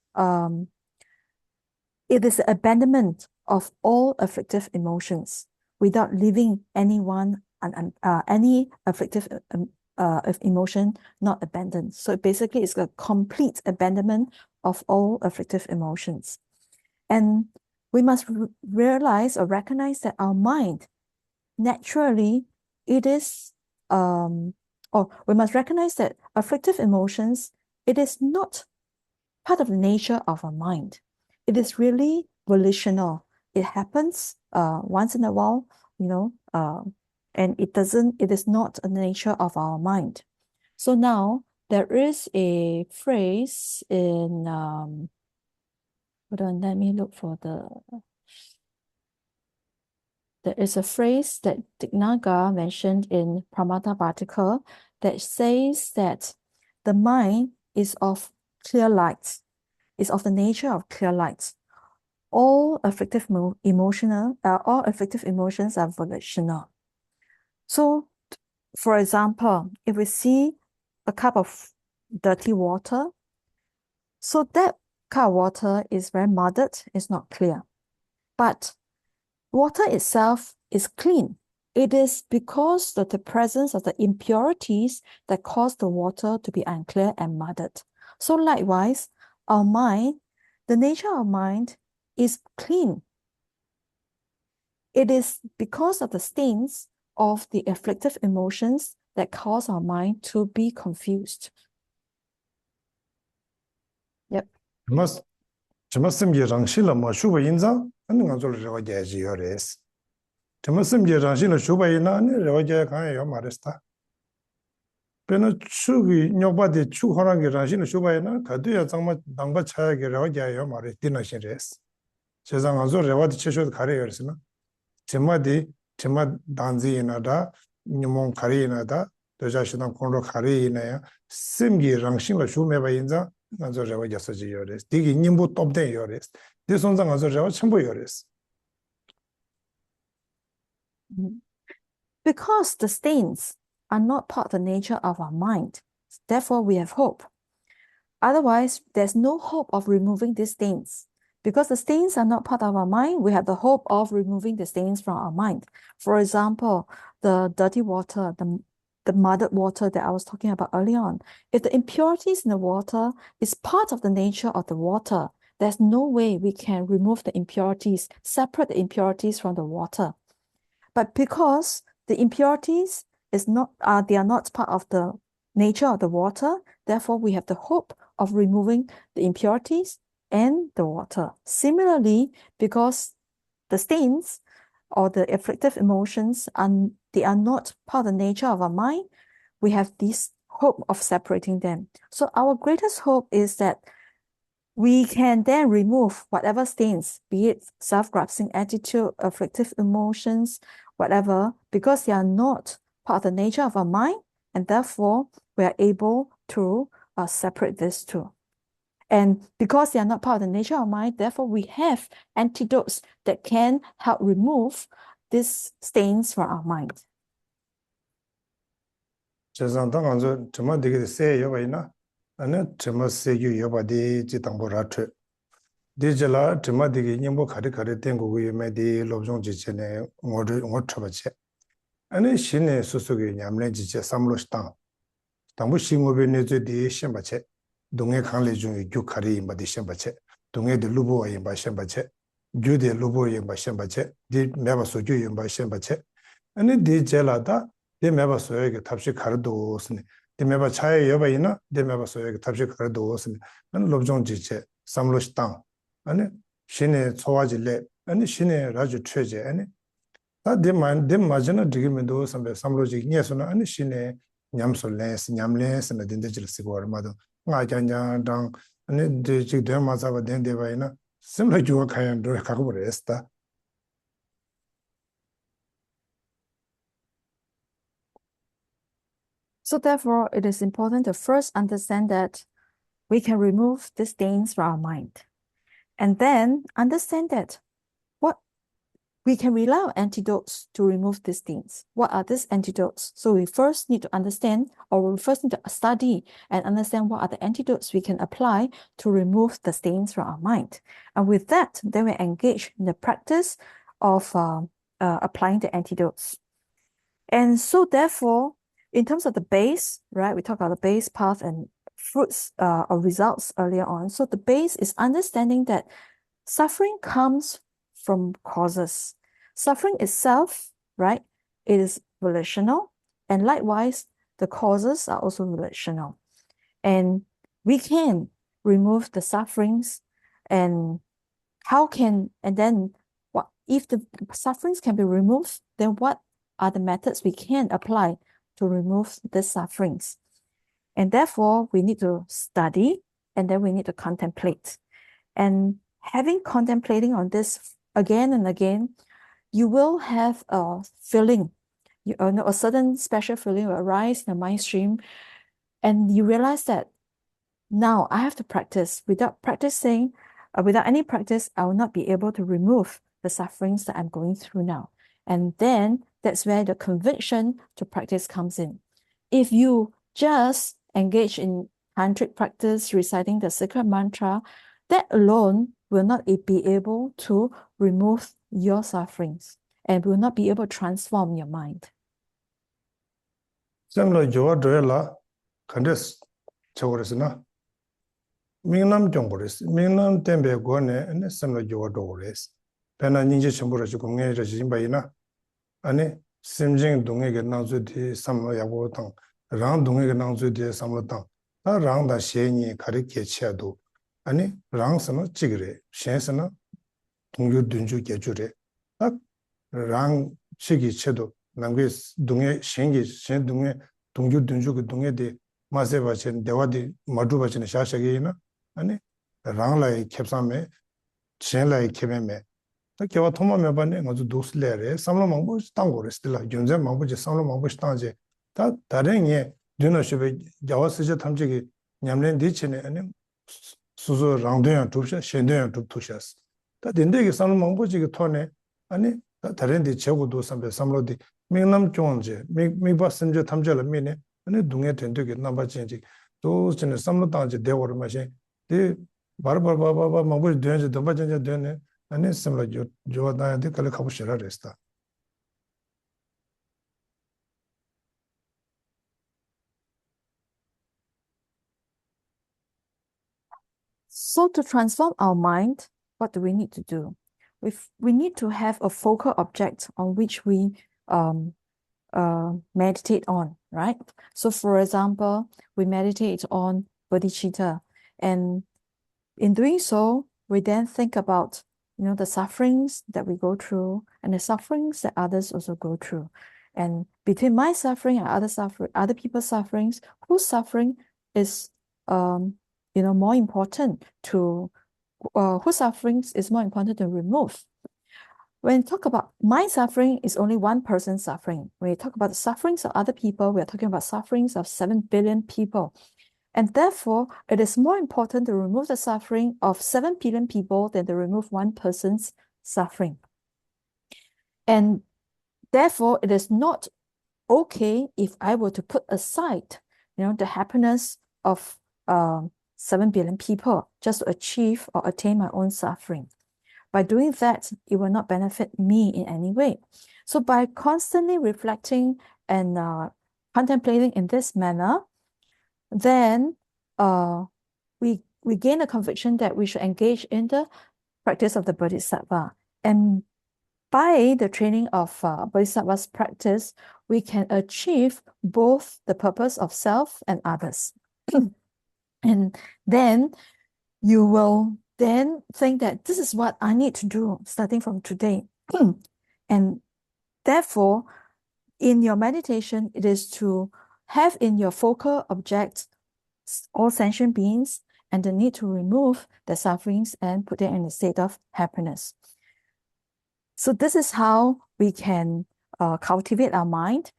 [SPEAKER 1] it is the abandonment of all afflictive emotions without leaving anyone any afflictive emotion not abandoned. So basically, it's a complete abandonment of all afflictive emotions. And we must realize or recognize that our mind, naturally, it is, or we must recognize that afflictive emotions, it is not part of the nature of our mind. It is really volitional. It happens once in a while, and it is not a nature of our mind. So now there is a phrase in, hold on, let me look for there is a phrase that Dignaga mentioned in Pramatavartika that says that the mind is of clear light, is of the nature of clear light. All afflictive emotions are volitional. So, for example, if we see a cup of dirty water, so that cup of water is very muddied, it's not clear. But water itself is clean. It is because of the presence of the impurities that cause the water to be unclear and muddied. So likewise, our mind, the nature of mind is clean. It is because of the stains of the afflictive emotions that cause our mind to be confused. Yep.
[SPEAKER 2] Chamasimje rangshila ma shuba yinza, ane nganzo le rewa jaya ji yores. Chamasimje rangshila shuba yina, ane rewa jaya kanya yo maresta. Pena chugi nyokba de chu horangi rangshila shuba yina, kadu ya zangma dangba chaya ki rewa jaya yo mares, dina shin res. Cheza nganzo rewa di chesho kare yores na. Chima danzi yina da, nyumong kare yina da, doja shidang kondro kare yina ya, simgi rangshila shumeba yinza, ngazo rewa jasaji yores. Digi nimbu topden yores. Di sonza ngazo rewa chenpo yores.
[SPEAKER 1] Because the stains are not part of the nature of our mind, therefore we have hope. Otherwise, there's no hope of removing these stains. Because the stains are not part of our mind, we have the hope of removing the stains from our mind. For example, the dirty water, the muddied water that I was talking about early on. If the impurities in the water is part of the nature of the water, there's no way we can remove the impurities, separate the impurities from the water. But because the impurities they are not part of the nature of the water, therefore we have the hope of removing the impurities and the water. Similarly, because the stains or the afflictive emotions they are not part of the nature of our mind, we have this hope of separating them. So our greatest hope is that we can then remove whatever stains, be it self-grasping attitude, afflictive emotions, whatever, because they are not part of the nature of our mind, and therefore we are able to separate these two. And because they are not part of the nature of mind, therefore we have antidotes that can help remove these stains from our mind.
[SPEAKER 2] Chezang tang anzo chima digi se yoba ina, ane chima se yu yoba di ji tangbo ratu. Di jila chima digi nyingbo kari tengu gu yume di lobzong ji che ne ngor chaba che. Ane shi ne susu gu nyamlen ji che samlo shtang. Tangbo shi ngobe ne zu di shenpa che. Dunge kang le zhung yu gyu kari yinba di shenpa che. Dunge di lubo wa yinba shenpa che. Gyu di lubo yinba shenpa che. Di meba su gyu yinba shenpa che. Ane di jila da 데 매바 소에게 탑시 가르도 오스니 데 매바 차에 여바이나 데 매바 소에게 탑시 가르도 오스니 안 롭종 지체 삼로시 땅 아니 신의 소화질레 아니 신의 라주 최제 아니 다데만 데마저나 디기면도 삼베 삼로지 녀서나 아니 신의 냠솔레스 냠레스나 딘데질 시고 얼마도 ngajanjang 아니 데지 데마자바 덴데바이나 심라 주어 카얀도 가고 버렸다.
[SPEAKER 1] So therefore, it is important to first understand that we can remove these things from our mind. And then understand that what we can rely on antidotes to remove these things. What are these antidotes? So we first need to understand, or we first need to study and understand what are the antidotes we can apply to remove the stains from our mind. And with that, then we engage in the practice of applying the antidotes. And so therefore, in terms of the base, right, we talked about the base, path, and fruits or results earlier on. So the base is understanding that suffering comes from causes. Suffering itself, right, it is volitional, and likewise, the causes are also volitional. And we can remove the sufferings, and then what if the sufferings can be removed, then what are the methods we can apply to remove the sufferings? And therefore, we need to study, and then we need to contemplate. And having contemplating on this again and again, you will have a feeling, a certain special feeling will arise in the mind stream, and you realize that now I have to practice. Without practicing, without any practice, I will not be able to remove the sufferings that I'm going through now. And then that's where the conviction to practice comes in. If you just engage in tantric practice, reciting the sacred mantra, that alone will not be able to remove your sufferings and will not be able to transform your mind.
[SPEAKER 2] semlo jowa doela kandes chaworesna mingnam jongores mingnam tembe gone ane semlo jowa dores pena ninje chambura jigo nge rajin bayina ane simjing dunge ge nangzu di samlo yago tang rang dunge ge nangzu di samlo tang ta rang da sheni kare ke chiado ane rang sana chigre shen sana 동교 dunju gejure ta rang chigi chedo nangwe dunge shengi shen dunge 동교 dunju ge dunge de mase ba chen dewa di madu ba chen sha sha ge na ane rang lai khepsame chen lai khememe ta kewa thoma me ba ne ngozu dosle re samlo mangbo tang gore stila gyunze mangbo je samlo mangbo tang je ta daring ye dino shebe jawa se je thamje ge nyamlen di chene ane 수수 랑도야 둡샤 셴도야 둡투샤스 다 딘데게 삼로 망보지게 토네 아니 다른 데 제고도 삼배 삼로디 명남 종제 미바슨제 탐절을 미네 아니 동에 된되게 남바진지 또 전에 삼로 당제 대고를 마시 데 바바바바바 망보 되는지 넘바진제 되네 아니 삼로 조다한테 칼 가보시라 레스타
[SPEAKER 1] So to transform our mind, what do we need to do? We need to have a focal object on which we meditate on, right? So for example, we meditate on bodhicitta, and in doing so, we then think about the sufferings that we go through and the sufferings that others also go through. And between my suffering and other people's sufferings, whose suffering is more important to whose sufferings is more important to remove. When we talk about my suffering, is only one person's suffering. When we talk about the sufferings of other people, we are talking about sufferings of 7 billion people. And therefore, it is more important to remove the suffering of 7 billion people than to remove one person's suffering. And therefore, it is not okay if I were to put aside, the happiness of 7 billion people just to achieve or attain my own suffering. By doing that, it will not benefit me in any way. So by constantly reflecting and contemplating in this manner, then we gain a conviction that we should engage in the practice of the Bodhisattva. And by the training of Bodhisattva's practice, we can achieve both the purpose of self and others. And then you will then think that this is what I need to do starting from today. And therefore, in your meditation, it is to have in your focal object all sentient beings and the need to remove the sufferings and put them in a state of happiness. So this is how we can cultivate our mind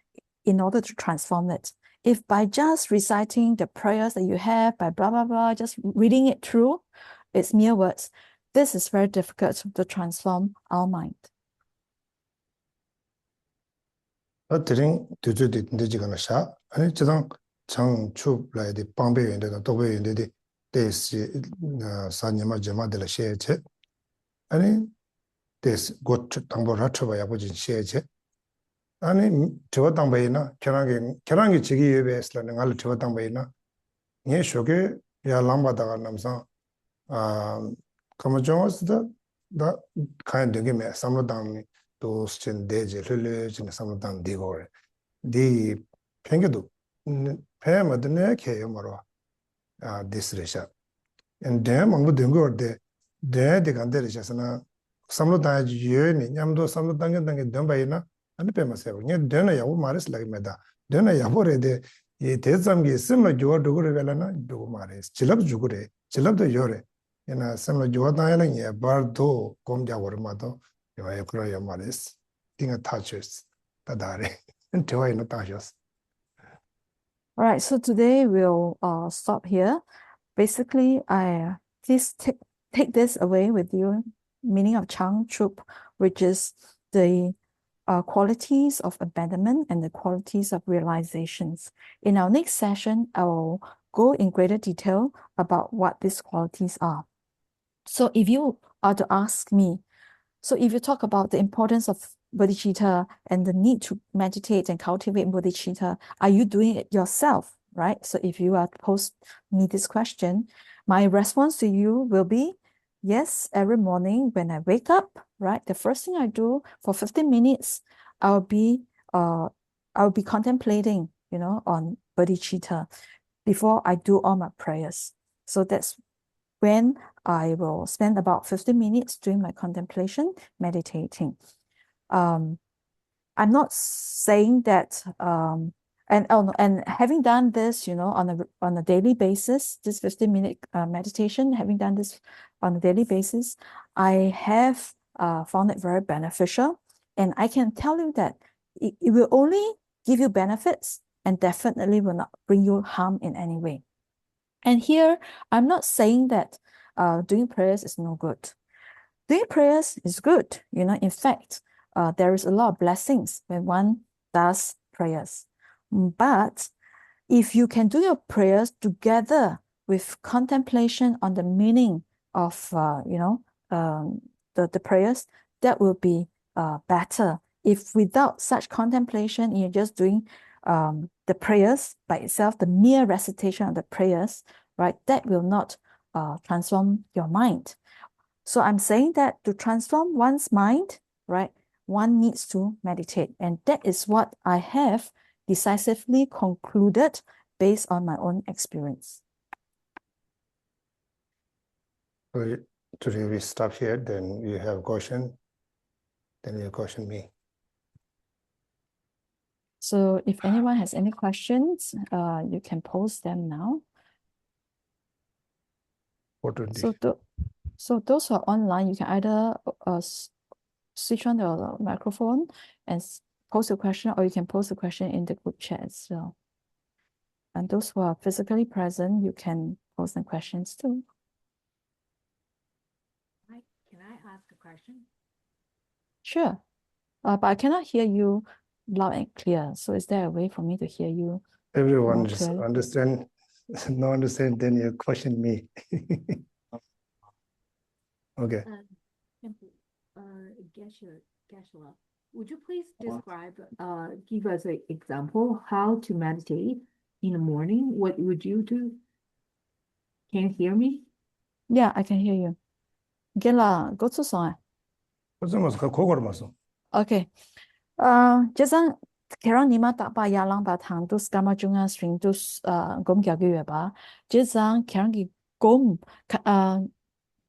[SPEAKER 1] in order to transform it. If by just reciting the prayers that you have, by blah, blah, blah, just reading it through, it's mere words. This is very difficult to transform our mind.
[SPEAKER 2] 드링 두주디 되지가나 샤 아니 저당 장축 라이디 방배인데 도배인데 데스 사냐마 제마들 셰체 아니 데스 곧 당보라 쳐봐야 보진 셰체 아니 저 당배이나 결항이 지기 예배스라는 알 저 당배이나 예 쇼게 야 람바다가 남사 아 그모정스다 다 카인 되게 매 삼로당 또 스친 대제 흘려진 삼로당 디고 디 팽게도 폐마드네 케요 말어 아 디스레샤 and damn on the go de 간데르샤스나 삼로당 주여니 냠도 삼로당 당에 덤바이나 안 빼마세요 니 되나 야고 말스 라기메다 되나 야보레데 이 대zam기 심마 조어 두고를 갈라나 두고 말스 질랍 주고래 질랍도 요래 ena samla jodaya la ye bardo komja warmado yo kro yo maris tinga touches tadare tewa ino touches.
[SPEAKER 1] All right, so today we'll stop here. Basically, please take this away with you, meaning of Chang Chup, which is the qualities of abandonment and the qualities of realizations. In our next session, I will go in greater detail about what these qualities are. So if you are to ask me, so if you talk about the importance of bodhicitta and the need to meditate and cultivate bodhicitta, are you doing it yourself, right? So if you are to pose me this question, my response to you will be, yes, every morning when I wake up, right? The first thing I do for 15 minutes, I'll be contemplating, on bodhicitta before I do all my prayers. So that's when I will spend about 15 minutes doing my contemplation, meditating. I'm not saying that, and having done this, on a daily basis, this 15-minute meditation, having done this on a daily basis, I have found it very beneficial. And I can tell you that it will only give you benefits and definitely will not bring you harm in any way. And here, I'm not saying that doing prayers is no good. Doing prayers is good. In fact, there is a lot of blessings when one does prayers. But if you can do your prayers together with contemplation on the meaning of, the prayers, that will be better. If without such contemplation, you're just doing the prayers by itself, the mere recitation of the prayers, right, that will not transform your mind. So I'm saying that to transform one's mind, right, one needs to meditate. And that is what I have decisively concluded based on my own experience.
[SPEAKER 2] So today we stop here, then you have a question, then you question me.
[SPEAKER 1] So if anyone has any questions, you can post them now. So those who are online, you can either switch on the microphone and post a question, or you can post a question in the group chat as well. And those who are physically present, you can post some questions too.
[SPEAKER 3] Can I ask a question?
[SPEAKER 1] Sure. But I cannot hear you loud and clear. So is there a way for me to hear you?
[SPEAKER 2] Everyone just understand, no understand, then you question me. Okay.
[SPEAKER 3] Geshe-la, would you please describe, give us an example how to meditate in the morning? What would you do? Can you hear me?
[SPEAKER 1] Yeah, I can hear you. Gela, go to song.
[SPEAKER 2] Okay.
[SPEAKER 1] kerang nima tak ba yalang ba thang tu skama chunga string tu gom kya gyu ba je zang kerang gi gom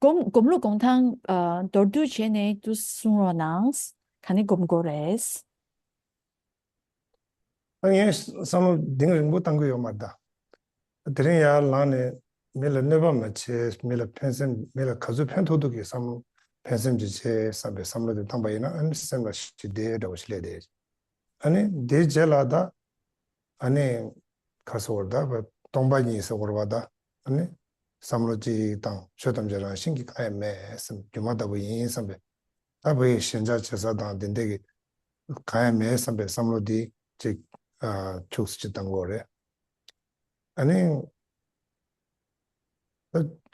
[SPEAKER 1] gom lu gong thang dor du che ne tu sung ro nangs kani gom go res.
[SPEAKER 2] 아니 삼로 딩을 못 당고 요 맞다. 드려야 라네 밀레 네바 마체 밀레 펜셈 밀레 가주 펜토도기 삼 펜셈 지체 삼베 삼로데 당바이나 안 생각 시데도 실레데. 아니 데젤라다 아니 가서다 동바니에서 걸어와다. 아니 삼로지 땅 쇼담제라 신기 가야매 심 주마다 보인 삼베. 아베 신자 제사다 된데기 가야매 삼베 삼로디 즉 초스치 당고래. 아니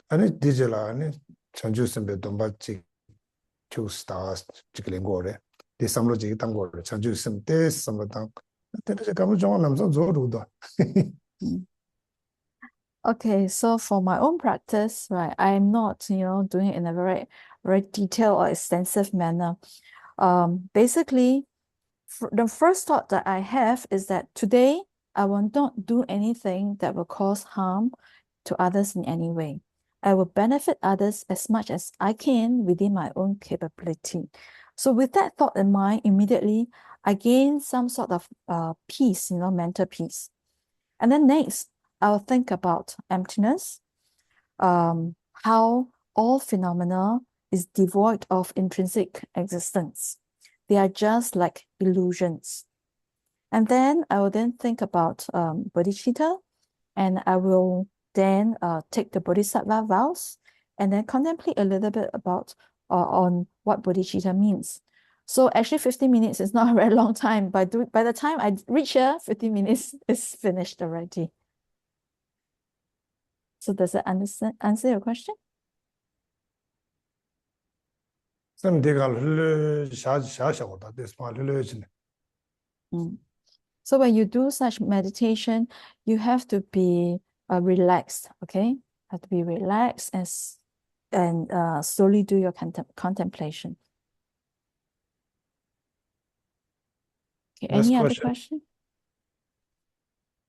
[SPEAKER 2] 아니 디젤라 아니 전주선배 돈받지 초스타 지금 거래. 디 삼로지 당고래. 전주선 때 삼로당. 근데 가면 좀 남자 저로다.
[SPEAKER 1] Okay, so for my own practice, right, I'm not, doing it in a very, very detailed or extensive manner. Basically, the first thought that I have is that today I will not do anything that will cause harm to others in any way. I will benefit others as much as I can within my own capability. So with that thought in mind, immediately I gain some sort of peace, mental peace. And then next, I'll think about emptiness, how all phenomena is devoid of intrinsic existence. They are just like illusions. And then I will then think about bodhicitta, and I will then take the Bodhisattva vows, and then contemplate a little bit about on what bodhicitta means. So actually 15 minutes is not a very long time. By the time I reach here, 15 minutes is finished already. So does it answer your question?
[SPEAKER 2] 좀 내가 샤샤샤고다. 데스마 흘려진.
[SPEAKER 1] So when you do such meditation, you have to be relaxed, okay? Have to be relaxed and slowly do your contemplation. Okay, any other question?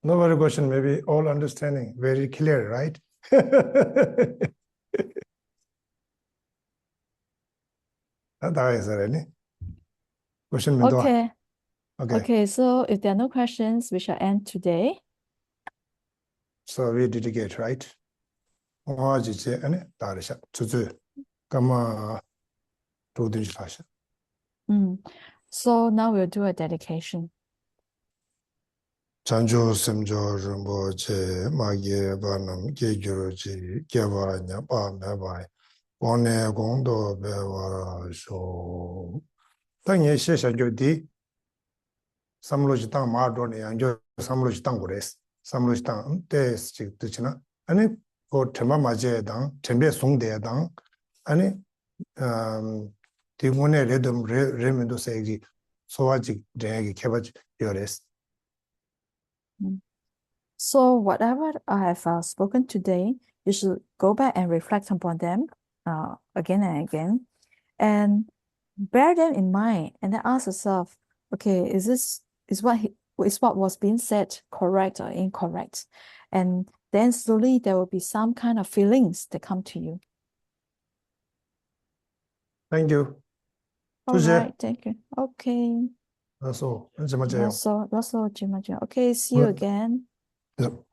[SPEAKER 2] No other question, maybe all understanding, very clear, right? That is really. Question
[SPEAKER 1] Okay.
[SPEAKER 2] Okay.
[SPEAKER 1] Okay, so if there are no questions, we shall end today.
[SPEAKER 2] So we dedicate, right?
[SPEAKER 1] So now we'll do a dedication.
[SPEAKER 2] Chanjo semjo rumbo che magye banam gyegyuroji gyaba nyapa mebai one gondo bewa sho tanye she shanjo di samloji tang ma do ne yanjo samloji tang gores samloji tang tes chik tuchina ani ko thema maje dang thembe sung de dang ani di ngone redum remendo segi sowaji de keba yores.
[SPEAKER 1] So whatever I have spoken today, you should go back and reflect upon them again and again, and bear them in mind, and then ask yourself, okay, is what was being said correct or incorrect? And then slowly there will be some kind of feelings that come to you.
[SPEAKER 2] Thank you.
[SPEAKER 1] All right, thank you. Okay.
[SPEAKER 2] That's all.
[SPEAKER 1] Okay, see you again.
[SPEAKER 2] Yep.